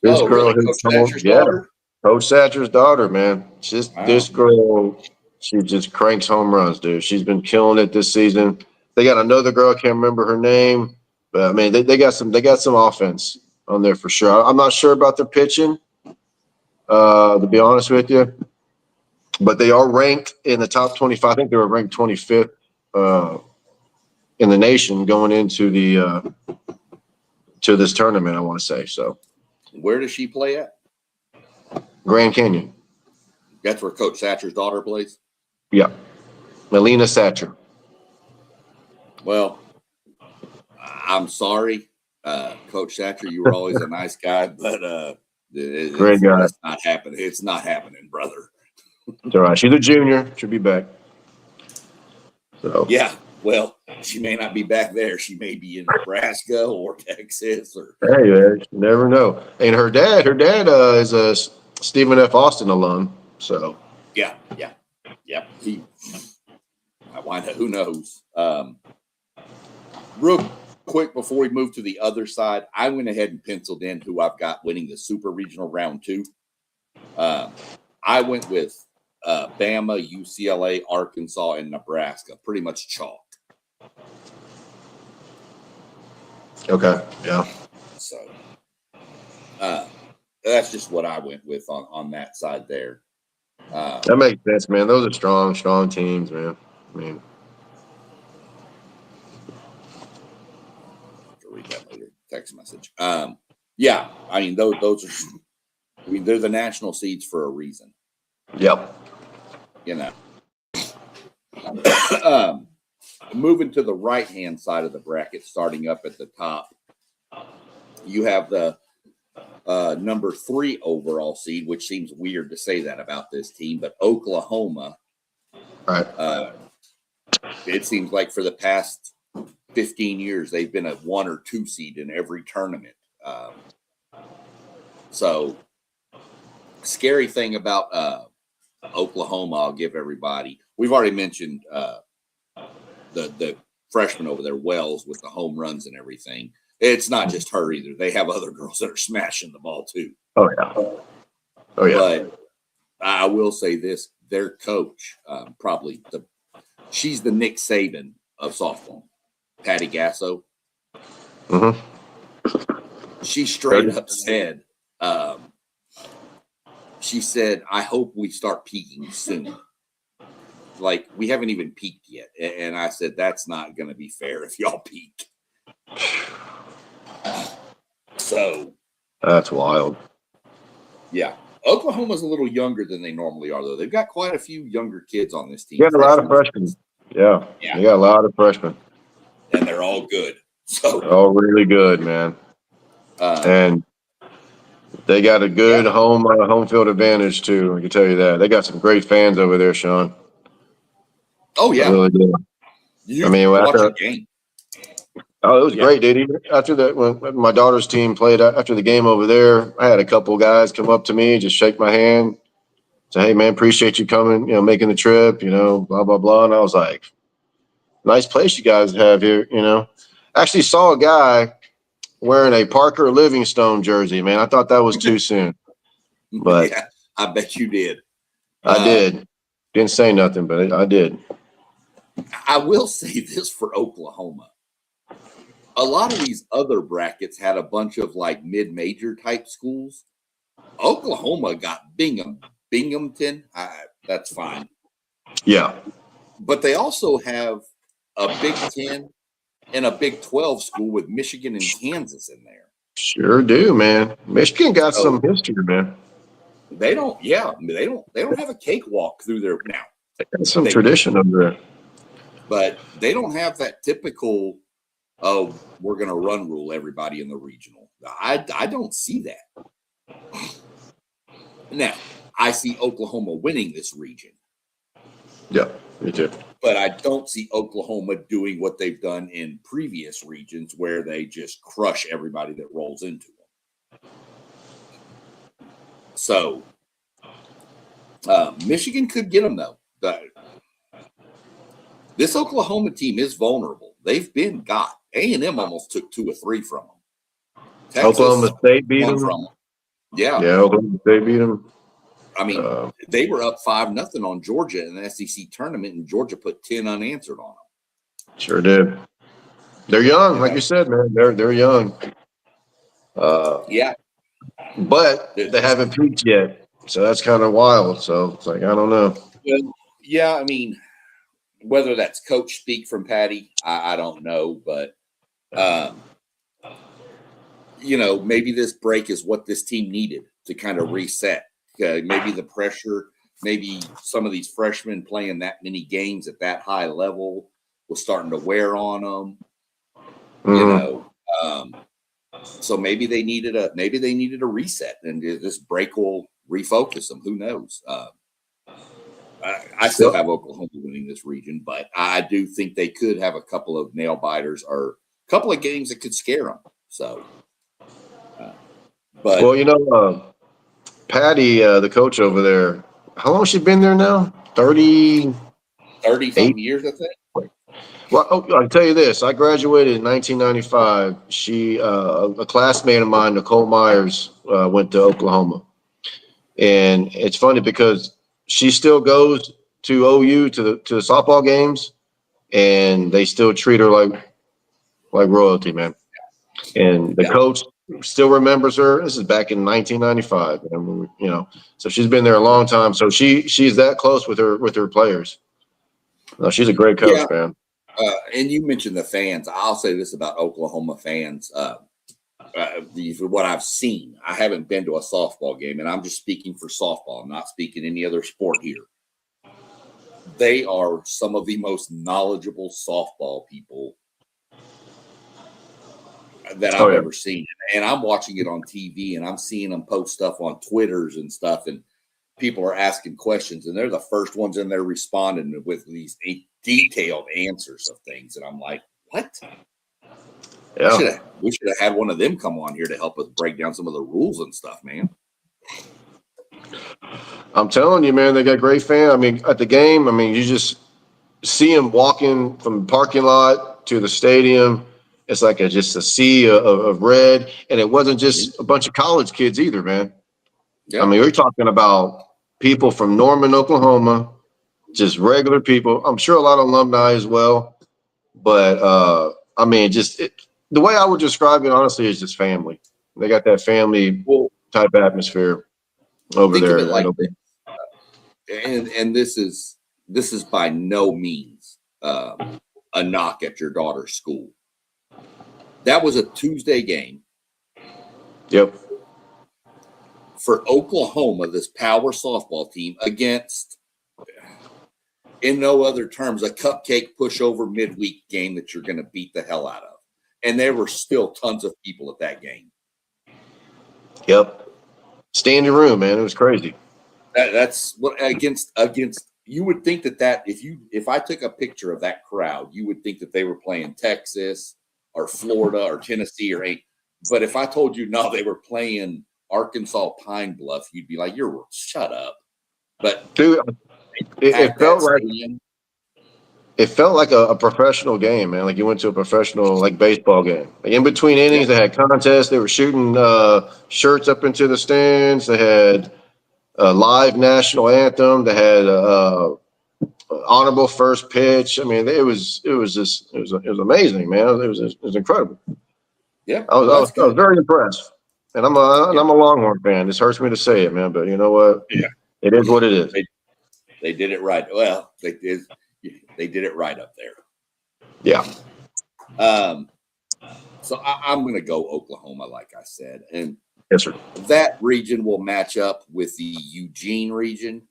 B: This girl,
A: really? Coach Thatcher's daughter?
B: Coach Satcher's daughter, man. This girl, she just cranks home runs, dude. She's been killing it this season. They got another girl, I can't remember her name, but I mean they got some offense on there for sure. I'm not sure about their pitching, to be honest with you, but they are ranked in the top 25. I think they were ranked 25th in the nation going into the to this tournament, I want to say. So,
A: where does she play at?
B: Grand Canyon.
A: That's where Coach Satcher's daughter plays?
B: Yeah. Alina Satcher.
A: Well, I'm sorry, Coach Satcher. You were always a nice guy, but
B: Great guy.
A: It's not happening. It's not happening, brother.
B: It's all right. She's a junior. She'll be back. So
A: yeah. Well, she may not be back there. She may be in Nebraska or Texas or.
B: Hey, man, you never know. And her dad is a Stephen F. Austin alum. So
A: yeah. Who knows? Real quick before we move to the other side, I went ahead and penciled in who I've got winning the Super Regional Round 2. I went with Bama, UCLA, Arkansas, and Nebraska. Pretty much chalk.
B: Okay. Yeah.
A: So that's just what I went with on that side there.
B: That makes sense, man. Those are strong teams, man. I mean,
A: I'll read that later. Text message. Yeah. I mean, those are. I mean, they're the national seeds for a reason.
B: Yep.
A: You know. Moving to the right-hand side of the bracket, starting up at the top. You have the number 3 overall seed, which seems weird to say that about this team, but Oklahoma.
B: Right.
A: It seems like for the past 15 years, they've been a 1 or 2 seed in every tournament. So, scary thing about Oklahoma, I'll give everybody. We've already mentioned the freshman over there, Wells, with the home runs and everything. It's not just her either. They have other girls that are smashing the ball too.
B: Oh yeah. Oh yeah.
A: But I will say this: their coach, she's the Nick Saban of softball, Patty Gasso.
B: Mm-hmm.
A: She straight up said, she said, "I hope we start peaking soon. Like, we haven't even peaked yet." And I said, "That's not going to be fair if y'all peak." So
B: that's wild.
A: Yeah. Oklahoma's a little younger than they normally are, though. They've got quite a few younger kids on this team.
B: You got a lot of freshmen. Yeah. You got a lot of freshmen.
A: And they're all good. So
B: all really good, man. And they got a good home field advantage too. I can tell you that. They got some great fans over there, Sean.
A: Oh yeah,
B: I really do.
A: I mean, watch a game.
B: Oh, it was great, dude. Even after that, when my daughter's team played after the game over there, I had a couple guys come up to me, just shake my hand, say, "Hey, man, appreciate you coming, making the trip, blah, blah, blah." And I was like, "Nice place you guys have here, Actually saw a guy wearing a Parker Livingstone jersey, man. I thought that was too soon. But
A: yeah, I bet you did.
B: I did. Didn't say nothing, but I did.
A: I will say this for Oklahoma. A lot of these other brackets had a bunch of like mid-major type schools. Oklahoma got Binghamton. That's fine.
B: Yeah.
A: But they also have a Big 10 and a Big 12 school with Michigan and Kansas in there.
B: Sure do, man. Michigan got some history, man.
A: They don't have a cakewalk through there now.
B: They got some tradition over there. But
A: they don't have that typical, we're going to run rule everybody in the regional. I don't see that. Now, I see Oklahoma winning this region.
B: Yeah, me too.
A: But I don't see Oklahoma doing what they've done in previous regions where they just crush everybody that rolls into them. So, Michigan could get them, though. This Oklahoma team is vulnerable. They've been got. A&M almost took 2 or 3 from them.
B: Texas, Oklahoma State beat them.
A: From them. Yeah.
B: Yeah, Oklahoma State beat them.
A: I mean, they were up 5-0 on Georgia in the SEC tournament, and Georgia put 10 unanswered on them.
B: Sure did. They're young, like you said, man. They're young.
A: Yeah.
B: But they haven't peaked yet, so that's kind of wild. So it's like, I don't know.
A: Well, yeah, I mean, whether that's coach speak from Patty, I don't know, but maybe this break is what this team needed to kind of reset. Maybe the pressure, maybe some of these freshmen playing that many games at that high level was starting to wear on them. So maybe they needed a reset, and this break will refocus them. Who knows? I still have Oklahoma winning this region, but I do think they could have a couple of nail biters or a couple of games that could scare them. So,
B: Patty, the coach over there, how long has she been there now? 30
A: something years, I think.
B: Well, I'll tell you this. I graduated in 1995. A classmate of mine, Nicole Myers, went to Oklahoma. And it's funny because she still goes to OU to the softball games, and they still treat her like royalty, man. And the coach still remembers her. This is back in 1995, and so she's been there a long time. So she's that close with her players. No, she's a great coach, man.
A: And you mentioned the fans. I'll say this about Oklahoma fans. What I've seen, I haven't been to a softball game, and I'm just speaking for softball. I'm not speaking any other sport here. They are some of the most knowledgeable softball people. that I've ever seen. And I'm watching it on TV, and I'm seeing them post stuff on Twitters and stuff, and people are asking questions, and they're the first ones in there responding with these detailed answers of things. And I'm like, what?
B: Yeah.
A: We should have had one of them come on here to help us break down some of the rules and stuff, man.
B: I'm telling you, man, they got great fans. I mean, at the game, I mean, you just see them walking from the parking lot to the stadium. It's like just a sea of red. And it wasn't just a bunch of college kids either, man.
A: Yeah.
B: I mean, we're talking about people from Norman, Oklahoma, just regular people. I'm sure a lot of alumni as well. But, I mean, the way I would describe it, honestly, is just family. They got that family type atmosphere over
A: think
B: there.
A: Of it like this. And this is by no means a knock at your daughter's school. That was a Tuesday game.
B: Yep.
A: For Oklahoma, this power softball team against, in no other terms, a cupcake pushover midweek game that you're going to beat the hell out of. And there were still tons of people at that game.
B: Yep. Standing room, man. It was crazy.
A: That's what against you would think that if I took a picture of that crowd, you would think that they were playing Texas or Florida or Tennessee but if I told you no, they were playing Arkansas Pine Bluff, you'd be like, shut up. But
B: dude, it felt like a professional game, man. Like you went to a professional baseball game. Like in between innings, they had contests. They were shooting shirts up into the stands. They had a live national anthem. They had honorable first pitch. I mean, it was amazing, man. It was incredible.
A: Yeah,
B: I was very impressed. And I'm a Longhorn fan. This hurts me to say it, man, but you know what?
A: Yeah,
B: it is what it is.
A: They did it right. Well, they did it right up there.
B: Yeah.
A: So I'm going to go Oklahoma, like I said, and
B: yes, sir.
A: That region will match up with the Eugene region,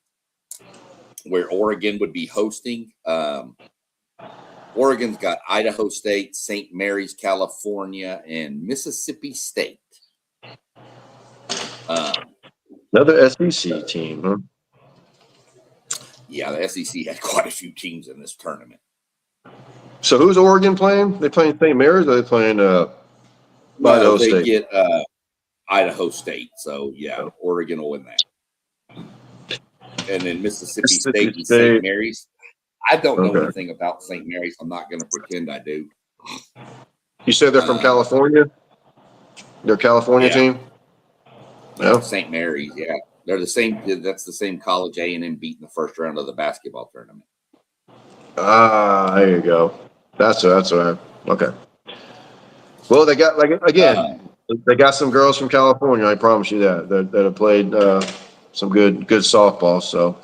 A: where Oregon would be hosting. Oregon's got Idaho State, St. Mary's, California, and Mississippi State.
B: Another SEC team, huh?
A: Yeah, the SEC had quite a few teams in this tournament.
B: So who's Oregon playing? They playing St. Mary's, or are they playing Idaho State?
A: They get Idaho State. So yeah, Oregon will win that. And then Mississippi State and St. Mary's. I don't know anything about St. Mary's. I'm not going to pretend I do.
B: You said they're from California? They're a California team?
A: No. St. Mary's, yeah. They're the same. That's the same college A&M beat in the first round of the basketball tournament.
B: There you go. That's right. Okay. Well, they got, they got some girls from California, I promise you that have played some good softball, so.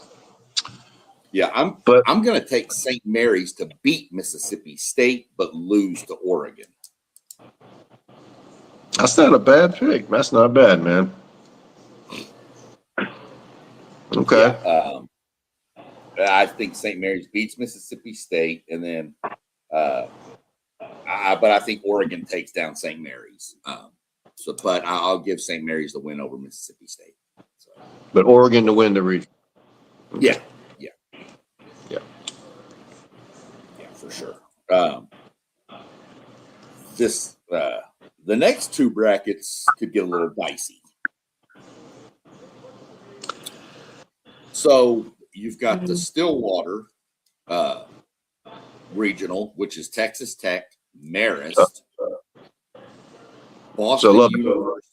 A: Yeah, I'm going to take St. Mary's to beat Mississippi State, but lose to Oregon.
B: That's not a bad pick. That's not bad, man. Okay.
A: Yeah, I think St. Mary's beats Mississippi State, and then, but I think Oregon takes down St. Mary's. But I'll give St. Mary's the win over Mississippi State. So.
B: But Oregon to win the region.
A: Yeah. For sure. The next two brackets could get a little dicey. So you've got the Stillwater regional, which is Texas Tech, Marist, Boston University.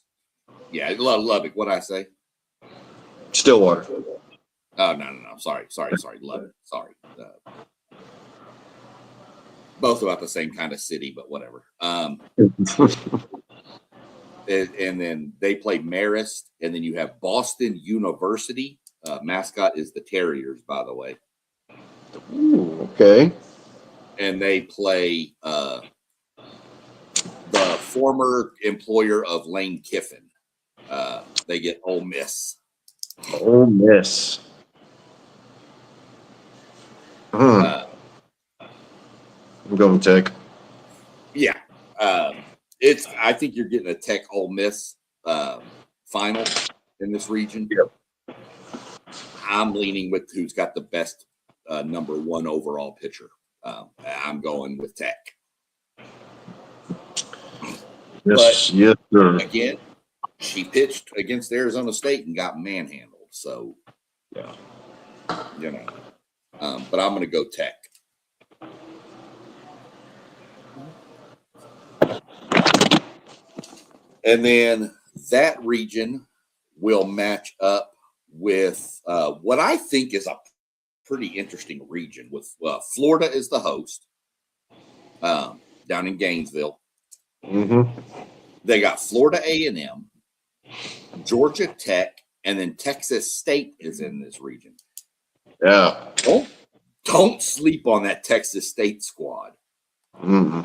A: Yeah, Lubbock. What'd I say?
B: Stillwater.
A: Oh, no. Sorry. Lubbock. Sorry. Both about the same kind of city, but whatever. And then they play Marist, and then you have Boston University. Mascot is the Terriers, by the way.
B: Ooh, okay.
A: And they play the former employer of Lane Kiffin. They get Ole Miss.
B: Ole Miss. I'm going Tech.
A: Yeah. I think you're getting a Tech Ole Miss final in this region.
B: Yep.
A: I'm leaning with who's got the best number 1 overall pitcher. I'm going with Tech.
B: Yes, yes, sir.
A: Again, she pitched against Arizona State and got manhandled. So,
B: Yeah.
A: But I'm going to go Tech. And then that region will match up with what I think is a pretty interesting region. With Florida is the host down in Gainesville.
B: Mm-hmm.
A: They got Florida A&M, Georgia Tech, and then Texas State is in this region.
B: Yeah.
A: Don't sleep on that Texas State squad.
B: Mm-hmm.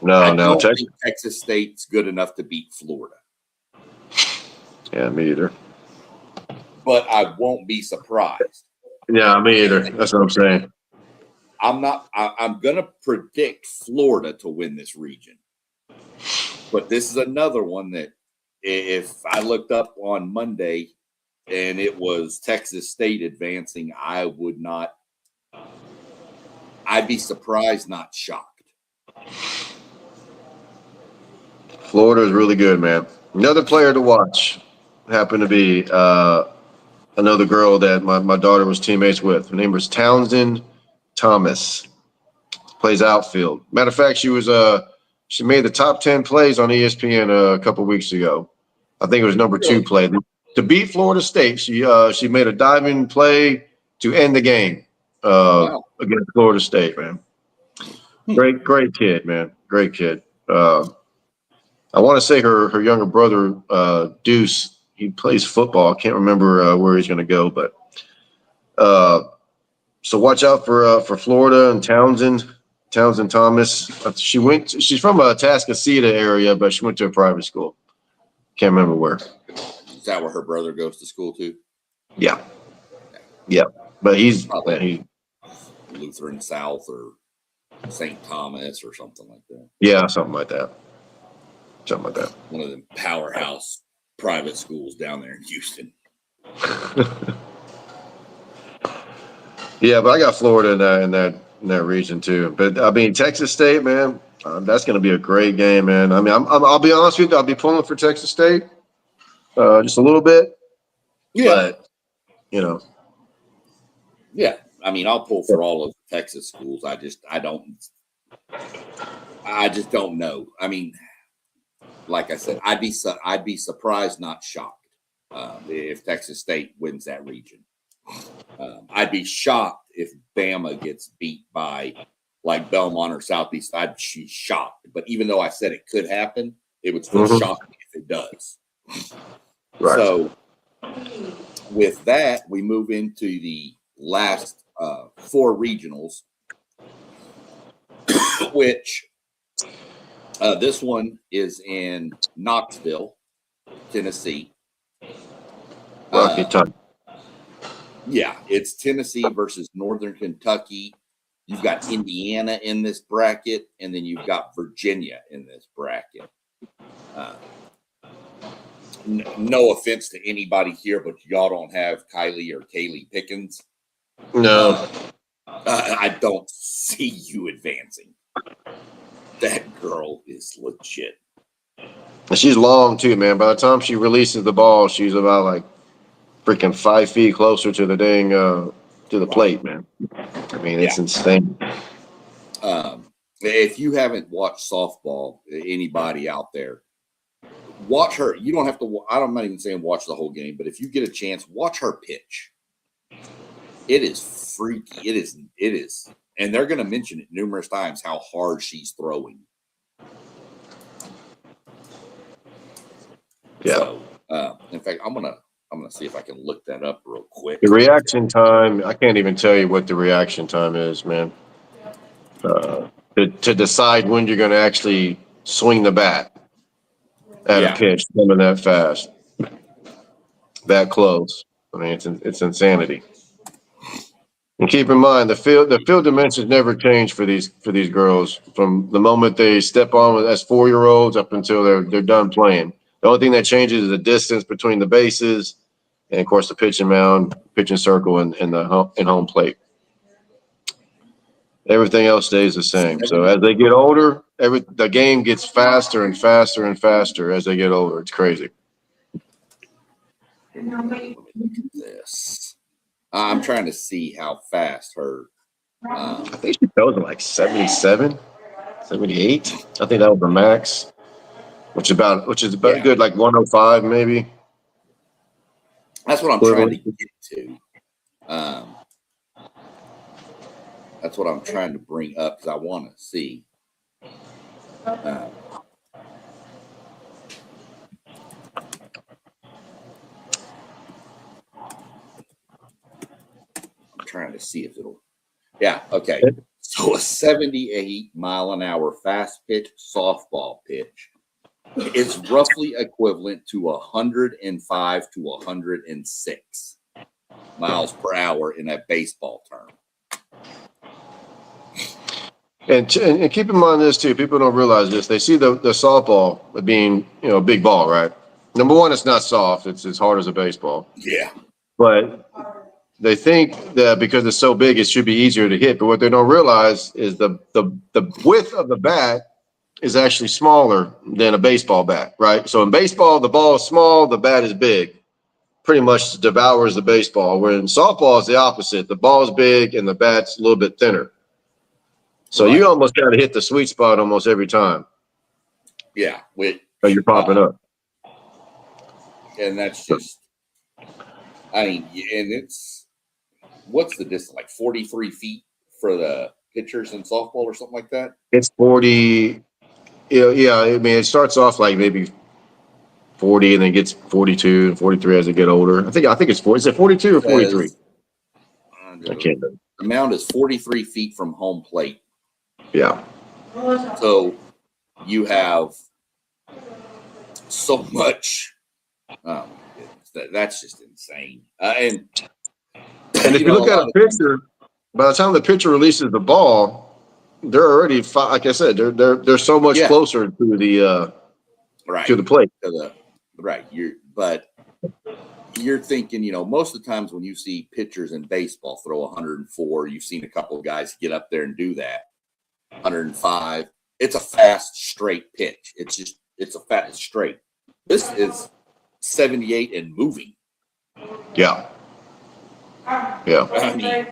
A: I don't think Texas State's good enough to beat Florida.
B: Yeah, me either.
A: But I won't be surprised.
B: Yeah, me either. That's what I'm saying.
A: I'm going to predict Florida to win this region. But this is another one that if I looked up on Monday and it was Texas State advancing, I'd be surprised, not shocked.
B: Florida is really good, man. Another player to watch happened to be another girl that my daughter was teammates with. Her name was Townsend Thomas. Plays outfield. Matter of fact, she made the top 10 plays on ESPN a couple weeks ago. I think it was number 2 play to beat Florida State. She made a diving play to end the game against Florida State. Man, great kid, man. Great kid. I want to say her younger brother Deuce. He plays football. I can't remember where he's going to go, but so watch out for Florida and Townsend Thomas. She's from a Tascasita area, but she went to a private school. Can't remember where.
A: Is that where her brother goes to school too?
B: Yeah. But he's
A: Lutheran South or St. Thomas or something like that.
B: Yeah, something like that.
A: One of the powerhouse private schools down there in Houston.
B: Yeah, but I got Florida in that region too. But I mean, Texas State, man, that's going to be a great game, man. I mean, I'll be honest with you, I'll be pulling for Texas State, just a little bit.
A: Yeah,
B: but
A: Yeah, I mean, I'll pull for all of the Texas schools. I just don't know. I mean, like I said, I'd be surprised, not shocked, if Texas State wins that region. I'd be shocked if Bama gets beat by like Belmont or Southeast. I'd be shocked. But even though I said it could happen, it would still shock me if it does.
B: Right.
A: So with that, we move into the last 4 regionals, which this one is in Knoxville, Tennessee.
B: Rocky Top.
A: Yeah, it's Tennessee versus Northern Kentucky. You've got Indiana in this bracket, and then you've got Virginia in this bracket. No offense to anybody here, but y'all don't have Kylie or Kaylee Pickens.
B: No.
A: I don't see you advancing. That girl is legit.
B: She's long too, man. By the time she releases the ball, she's about like freaking 5 feet closer to the dang to the plate, man. I mean, it's insane.
A: If you haven't watched softball, anybody out there, watch her. You don't have to. I'm not even saying watch the whole game, but if you get a chance, watch her pitch. It is freaky. It is. And they're going to mention it numerous times how hard she's throwing.
B: Yeah.
A: So, in fact, I'm gonna see if I can look that up real quick.
B: The reaction time, I can't even tell you what the reaction time is, man. To decide when you're going to actually swing the bat at a pitch coming that fast, that close. I mean, it's insanity. And keep in mind the field dimensions never change for these girls from the moment they step on as 4-year-olds up until they're done playing. The only thing that changes is the distance between the bases and of course the pitching mound, pitching circle, and home plate. Everything else stays the same. So as they get older, the game gets faster and faster and faster as they get older. It's crazy.
A: Let me look at this. I'm trying to see how fast her.
B: I think she goes in like 77, 78. I think that was the max, which is about
A: Yeah.
B: good, like 105 maybe.
A: That's what I'm trying to get to. That's what I'm trying to bring up because I want to see. I'm trying to see if it'll. Yeah. Okay. So a 78-mile-an-hour fast pitch softball pitch is roughly equivalent to 105 to 106 miles per hour in a baseball term.
B: And keep in mind this too. People don't realize this. They see the softball being a big ball, right? Number one, it's not soft. It's as hard as a baseball.
A: Yeah.
B: But they think that because it's so big, it should be easier to hit. But what they don't realize is the width of the bat is actually smaller than a baseball bat, right? So in baseball, the ball is small, the bat is big. Pretty much devours the baseball. Where in softball, it's the opposite. The ball is big and the bat's a little bit thinner. So you almost got to hit the sweet spot almost every time.
A: Yeah.
B: So you're popping up.
A: And that's just, I mean, and it's, what's the distance? Like 43 feet for the pitchers in softball or something like that?
B: It's 40. Yeah. I mean, it starts off like maybe 40 and then gets 42 and 43 as they get older. I think it's 40. Is it 42 or 43? I can't remember.
A: The mound is 43 feet from home plate.
B: Yeah.
A: So you have so much. Oh, that's just insane. And
B: if you look at a pitcher, by the time the pitcher releases the ball, they're already like I said, they're so much closer to the to the plate.
A: You're thinking, most of the times when you see pitchers in baseball throw 104, you've seen a couple of guys get up there and do that. 105. It's a fast, straight pitch. It's a fast, straight. This is 78 and moving.
B: Yeah.
A: I mean,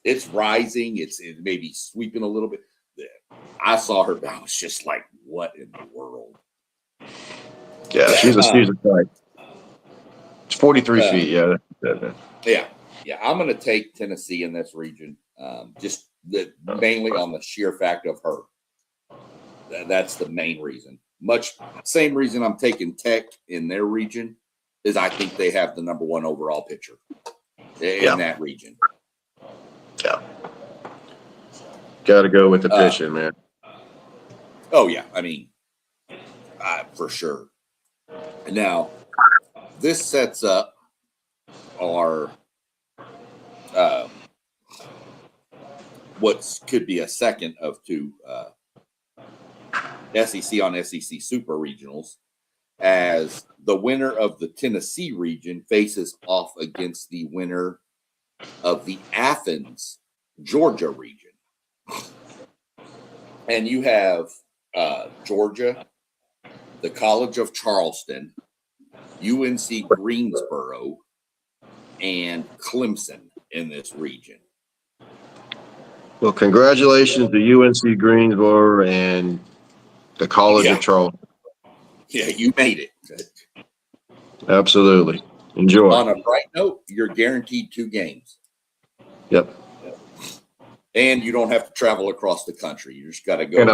A: it's rising. It's maybe sweeping a little bit. I saw her. I was just like, what in the world?
B: Yeah, she's a type. It's 43 feet. Yeah.
A: Yeah. I'm going to take Tennessee in this region. Just mainly on the sheer fact of her. That's the main reason. Same reason I'm taking Tech in their region is I think they have the number one overall pitcher in that region.
B: Yeah. Got to go with the pitching, man.
A: Oh, yeah. I mean, for sure. Now, this sets up our what could be a second of two SEC on SEC Super Regionals, as the winner of the Tennessee region faces off against the winner of the Athens, Georgia region. And you have Georgia, the College of Charleston, UNC Greensboro, and Clemson in this region.
B: Well, congratulations to UNC Greensboro and the College of Charleston.
A: Yeah, you made it.
B: Absolutely. Enjoy.
A: On a bright note, you're guaranteed 2 games.
B: Yep.
A: And you don't have to travel across the country. You just got to go.
B: And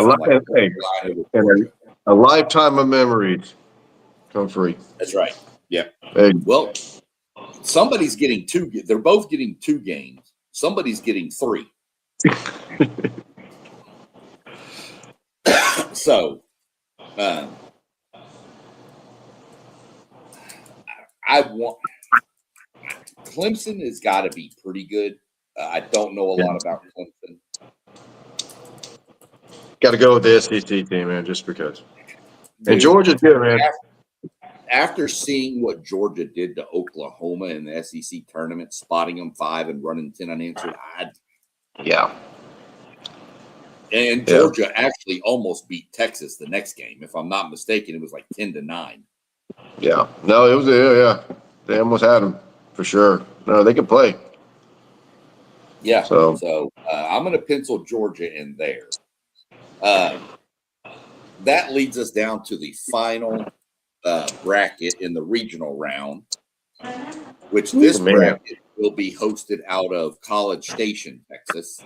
B: a lifetime of memories come free.
A: That's right. Yeah.
B: Hey.
A: Well, somebody's getting 2. They're both getting 2 games. Somebody's getting 3. So, I want Clemson has got to be pretty good. I don't know a
B: Yeah.
A: lot about Clemson.
B: Got to go with the SEC team, man, just because. And
A: Dude,
B: Georgia's good, man.
A: after seeing what Georgia did to Oklahoma in the SEC tournament, spotting them 5 and running 10 unanswered,
B: Yeah.
A: and Georgia actually almost beat Texas the next game. If I'm not mistaken, it was like 10-9.
B: Yeah. No, it was, yeah. They almost had them for sure. No, they can play.
A: Yeah.
B: So
A: I'm going to pencil Georgia in there. That leads us down to the final bracket in the regional round, which this bracket will be hosted out of College Station, Texas,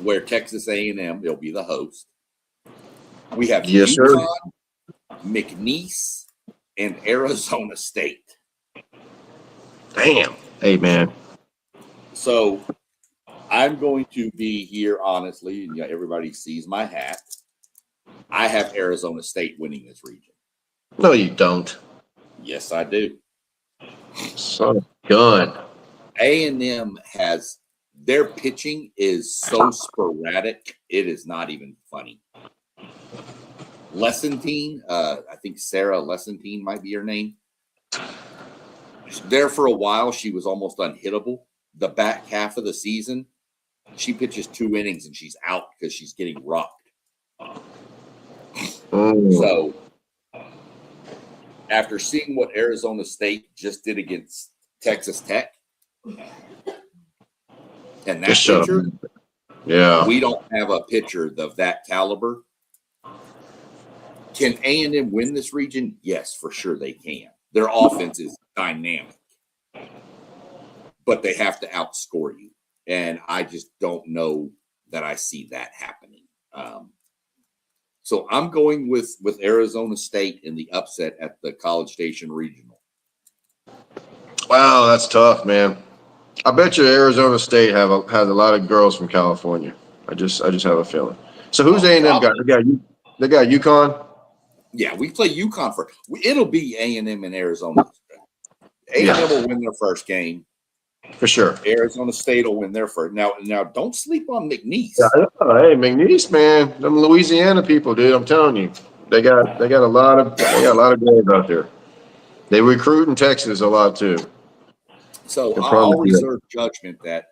A: where Texas A&M will be the host. We have UConn, McNeese, and Arizona State.
B: Damn. Hey, man.
A: So I'm going to be here honestly, and everybody sees my hat. I have Arizona State winning this region.
B: No, you don't.
A: Yes, I do.
B: Son of a gun.
A: A&M has their pitching is so sporadic, it is not even funny. Lessentine, I think Sarah Lessentine might be her name. There for a while, she was almost unhittable. The back half of the season, she pitches 2 innings and she's out because she's getting rocked. So, after seeing what Arizona State just did against Texas Tech, and that pitcher, we don't have a pitcher of that caliber. Can A&M win this region? Yes, for sure they can. Their offense is dynamic, but they have to outscore you. And I just don't know that I see that happening. So I'm going with Arizona State in the upset at the College Station Regional.
B: Wow, that's tough, man. I bet you Arizona State has a lot of girls from California. I just have a feeling. So who's A&M got? They got UConn.
A: Yeah, we play UConn for. It'll be A&M and Arizona. A&M will win their first game
B: for sure.
A: Arizona State will win their first. Now, don't sleep on McNeese.
B: Yeah, hey, McNeese, man, them Louisiana people, dude. I'm telling you, they got a lot of guys out there. They recruit in Texas a lot too.
A: So I'll reserve judgment that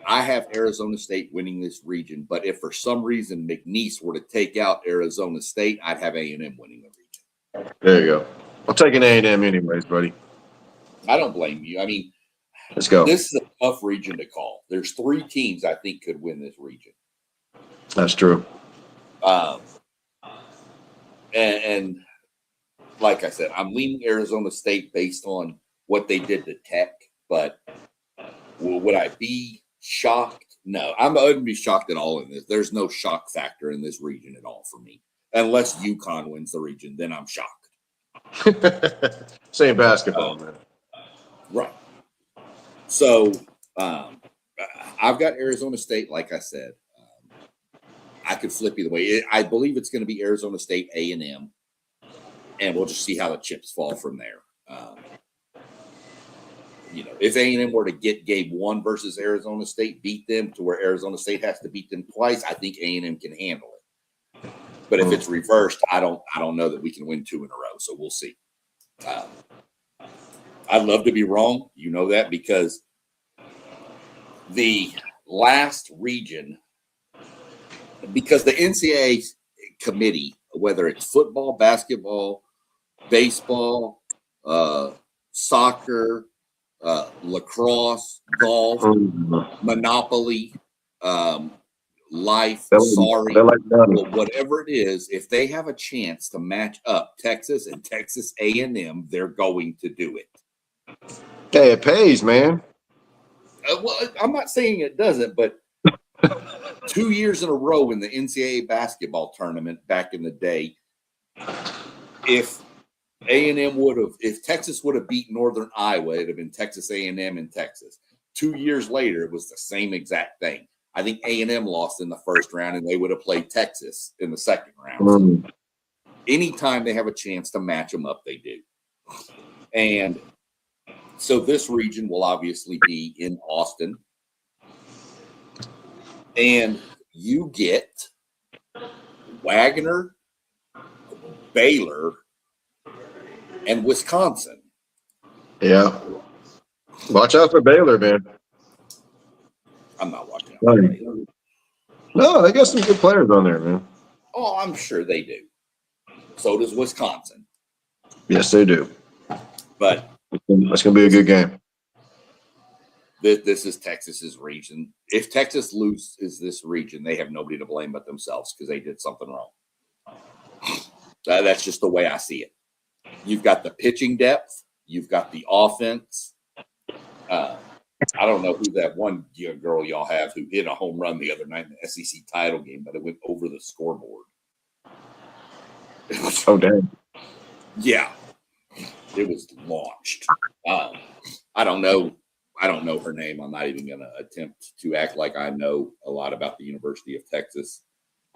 A: I have Arizona State winning this region, but if for some reason McNeese were to take out Arizona State, I'd have A&M winning the region.
B: There you go. I'm taking A&M anyways, buddy.
A: I don't blame you. I mean,
B: let's go.
A: This is a tough region to call. There's 3 teams I think could win this region.
B: That's true.
A: And like I said, I'm leaning Arizona State based on what they did to Tech, but would I be shocked? No, I wouldn't be shocked at all in this. There's no shock factor in this region at all for me. Unless UConn wins the region, then I'm shocked.
B: Same basketball, man.
A: Right. So I've got Arizona State, like I said. I could flip either way. I believe it's going to be Arizona State A&M, and we'll just see how the chips fall from there. If A&M were to get game 1 versus Arizona State, beat them to where Arizona State has to beat them twice, I think A&M can handle it. But if it's reversed, I don't know that we can win 2 in a row. So we'll see. I'd love to be wrong. You know that, because the last region, because the NCAA committee, whether it's football, basketball, baseball, soccer, lacrosse, golf, Monopoly, Life, whatever it is, if they have a chance to match up Texas and Texas A&M, they're going to do it.
B: Hey, it pays, man.
A: Well, I'm not saying it doesn't, but 2 years in a row in the NCAA basketball tournament back in the day, if Texas would have beat Northern Iowa, it'd have been Texas A&M in Texas. 2 years later, it was the same exact thing. I think A&M lost in the first round, and they would have played Texas in the second round. So anytime they have a chance to match them up, they do. And So this region will obviously be in Austin. And you get Wagner, Baylor, and Wisconsin.
B: Yeah. Watch out for Baylor, man.
A: I'm not watching out for Baylor.
B: No, they got some good players on there, man.
A: Oh, I'm sure they do. So does Wisconsin.
B: Yes, they do.
A: But
B: that's going to be a good game.
A: This is Texas's region. If Texas loses this region, they have nobody to blame but themselves because they did something wrong. That's just the way I see it. You've got the pitching depth. You've got the offense. I don't know who that one girl y'all have who hit a home run the other night in the SEC title game, but it went over the scoreboard.
B: Oh, dang.
A: Yeah. It was launched. I don't know. I don't know her name. I'm not even going to attempt to act like I know a lot about the University of Texas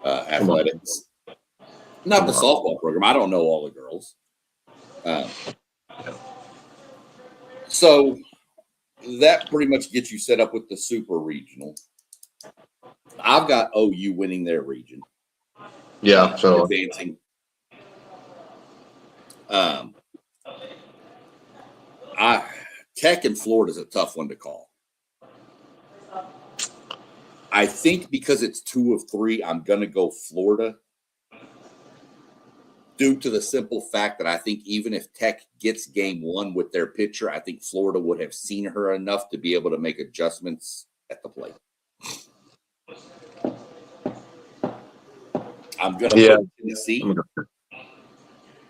A: athletics. Not the softball program. I don't know all the girls. So that pretty much gets you set up with the super regional. I've got OU winning their region.
B: Yeah, so
A: advancing. Tech in Florida is a tough one to call. I think because it's 2 of 3, I'm going to go Florida due to the simple fact that I think even if Tech gets game 1 with their pitcher, I think Florida would have seen her enough to be able to make adjustments at the plate. I'm going to put Tennessee.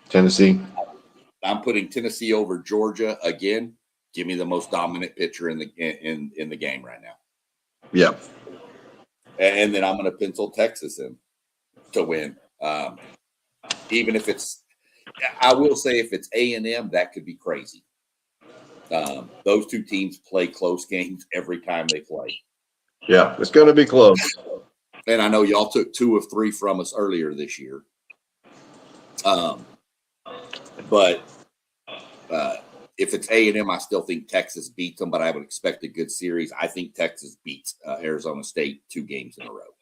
B: Tennessee.
A: I'm putting Tennessee over Georgia again. Give me the most dominant pitcher in the game right now.
B: Yeah.
A: And then I'm going to pencil Texas in to win. Even if I will say if it's A&M, that could be crazy. Those two teams play close games every time they play.
B: Yeah, it's going to be close.
A: And I know y'all took 2 of 3 from us earlier this year. But if it's A&M, I still think Texas beats them, but I would expect a good series. I think Texas beats Arizona State 2 games in a row.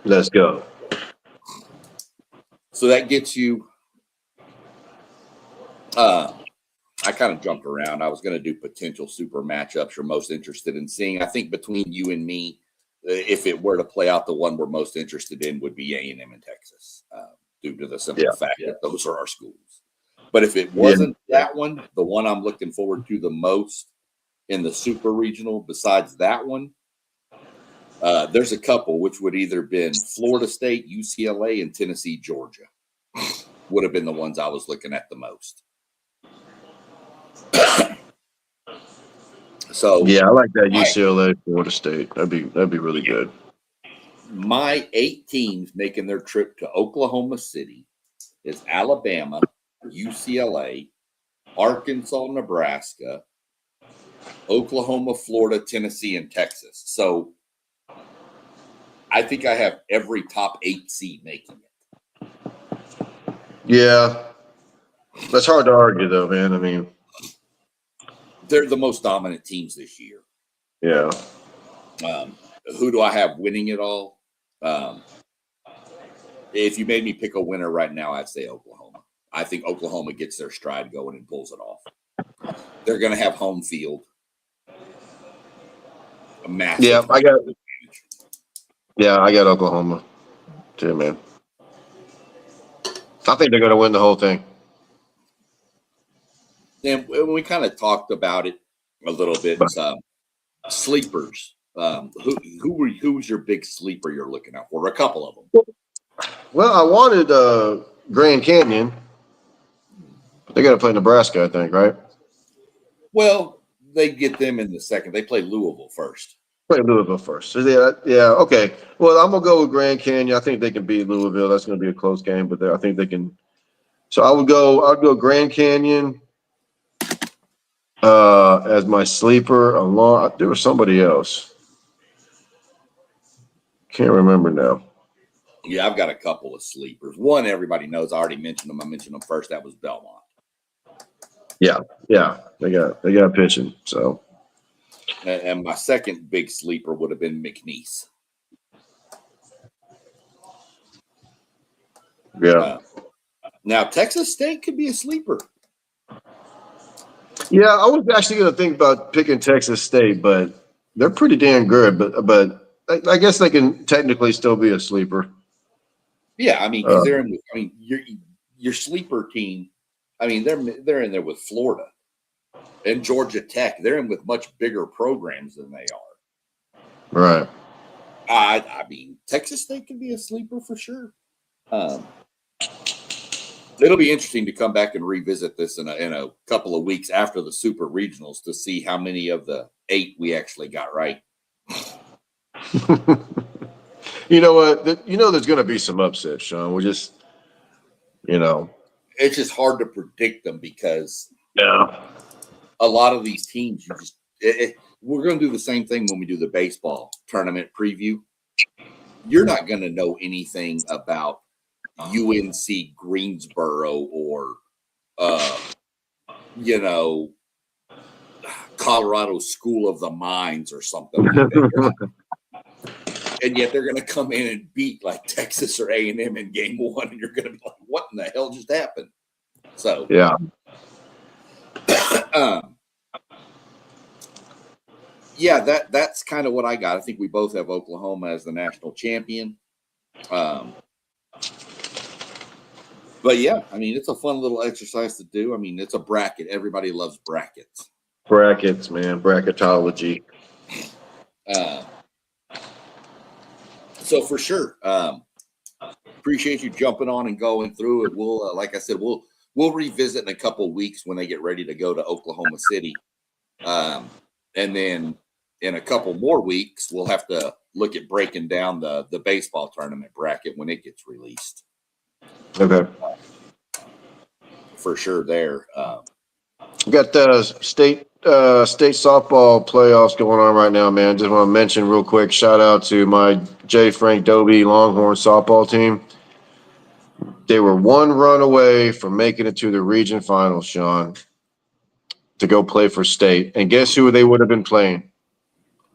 B: Let's go.
A: So that gets you I kind of jumped around. I was going to do potential super matchups you're most interested in seeing. I think between you and me, if it were to play out, the one we're most interested in would be A&M in Texas due to the simple fact that those are our schools. But if it wasn't that one, the one I'm looking forward to the most in the super regional, besides that one, there's a couple, which would either been Florida State, UCLA, and Tennessee, Georgia. Would have been the ones I was looking at the most. So
B: yeah, I like that UCLA, Florida State. That'd be really good.
A: My 8 teams making their trip to Oklahoma City is Alabama, UCLA, Arkansas, Nebraska, Oklahoma, Florida, Tennessee, and Texas. So I think I have every top 8 seed making it.
B: Yeah. That's hard to argue, though, man. I mean,
A: they're the most dominant teams this year.
B: Yeah.
A: Who do I have winning it all? If you made me pick a winner right now, I'd say Oklahoma. I think Oklahoma gets their stride going and pulls it off. They're going to have home field. A massive.
B: Yeah, I got Oklahoma too, man. I think they're going to win the whole thing.
A: And we kind of talked about it a little bit. Sleepers. Who was your big sleeper you're looking out for? A couple of them.
B: Well, I wanted Grand Canyon. They got to play Nebraska, I think, right?
A: Well, they get them in the second. They play Louisville first.
B: Play Louisville first. So yeah, okay. Well, I'm gonna go with Grand Canyon. I think they can beat Louisville. That's gonna be a close game, but I think they can. So I'd go Grand Canyon as my sleeper. There was somebody else. Can't remember now.
A: Yeah, I've got a couple of sleepers. One everybody knows. I already mentioned them. I mentioned them first. That was Belmont.
B: Yeah, they got pitching. So,
A: And my second big sleeper would have been McNeese.
B: yeah.
A: Now Texas State could be a sleeper.
B: Yeah, I was actually going to think about picking Texas State, but they're pretty damn good. But I guess they can technically still be a sleeper.
A: Yeah, I mean, because they're in. I mean, your sleeper team. I mean, they're in there with Florida and Georgia Tech. They're in with much bigger programs than they are.
B: Right.
A: I mean, Texas State could be a sleeper for sure. It'll be interesting to come back and revisit this in a couple of weeks after the Super Regionals to see how many of the 8 we actually got right.
B: You know what? There's going to be some upsets, Sean. We're just,
A: It's just hard to predict them because
B: yeah,
A: a lot of these teams, we're going to do the same thing when we do the baseball tournament preview. You're not going to know anything about UNC Greensboro or, Colorado School of the Mines or something like that. And yet they're going to come in and beat like Texas or A&M in game 1, and you're going to be like, "What in the hell just happened?" So
B: yeah,
A: that's kind of what I got. I think we both have Oklahoma as the national champion. But yeah, I mean, it's a fun little exercise to do. I mean, it's a bracket. Everybody loves brackets.
B: Brackets, man, bracketology.
A: So for sure, appreciate you jumping on and going through it. We'll, like I said, we'll revisit in a couple of weeks when they get ready to go to Oklahoma City, and then in a couple more weeks we'll have to look at breaking down the baseball tournament bracket when it gets released.
B: Okay.
A: For sure, there.
B: We got the state softball playoffs going on right now, man. Just want to mention real quick, shout out to my J. Frank Dobie Longhorn softball team. They were 1 run away from making it to the region finals, Sean, to go play for state. And guess who they would have been playing?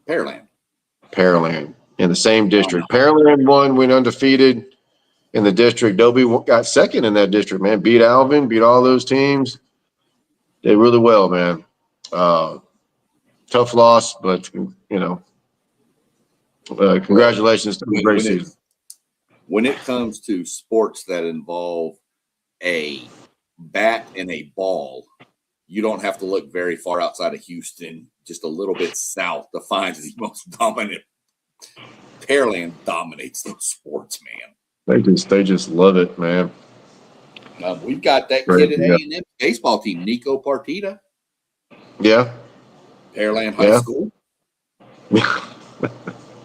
B: Pearland in the same district. Pearland won, went undefeated in the district. Dobie got second in that district, man. Beat Alvin, beat all those teams. Did really well, man. Tough loss, but congratulations to the great season.
A: When it comes to sports that involve a bat and a ball, you don't have to look very far outside of Houston, just a little bit south to find the most dominant. Pearland dominates those sports, man.
B: They just love it, man.
A: We've got that kid at A&M baseball team, Nico Partita.
B: Yeah.
A: Pearland High School.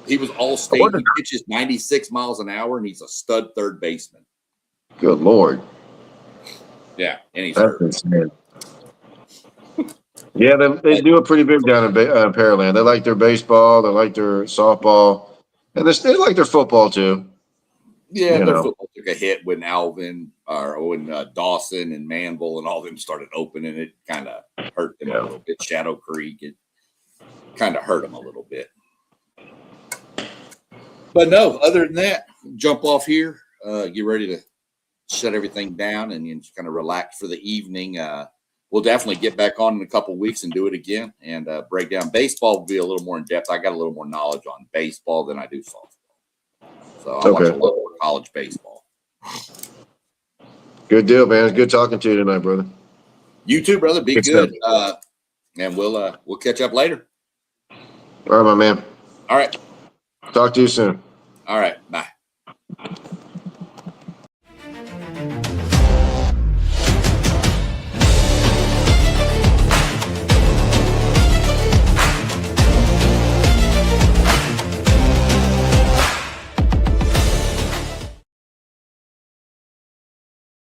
A: He was all state. He pitches 96 miles an hour, and he's a stud third baseman.
B: Good Lord.
A: Yeah, and he's
B: hurt. Insane. Yeah, they do a pretty big down in Pearland. They like their baseball, they like their softball, and they like their football too.
A: Yeah, their football took a hit when Alvin or when Dawson and Manville and all of them started opening. It kind of hurt them a little bit. Shadow Creek, it kind of hurt them a little bit. But no, other than that, jump off here, get ready to shut everything down and just kind of relax for the evening. We'll definitely get back on in a couple of weeks and do it again and break down. Baseball will be a little more in depth. I got a little more knowledge on baseball than I do softball. So I watch a lot more college baseball.
B: Good deal, man. It's good talking to you tonight, brother.
A: You too, brother. Be good. And we'll catch up later.
B: All right, my man.
A: All right.
B: Talk to you soon.
A: All right. Bye.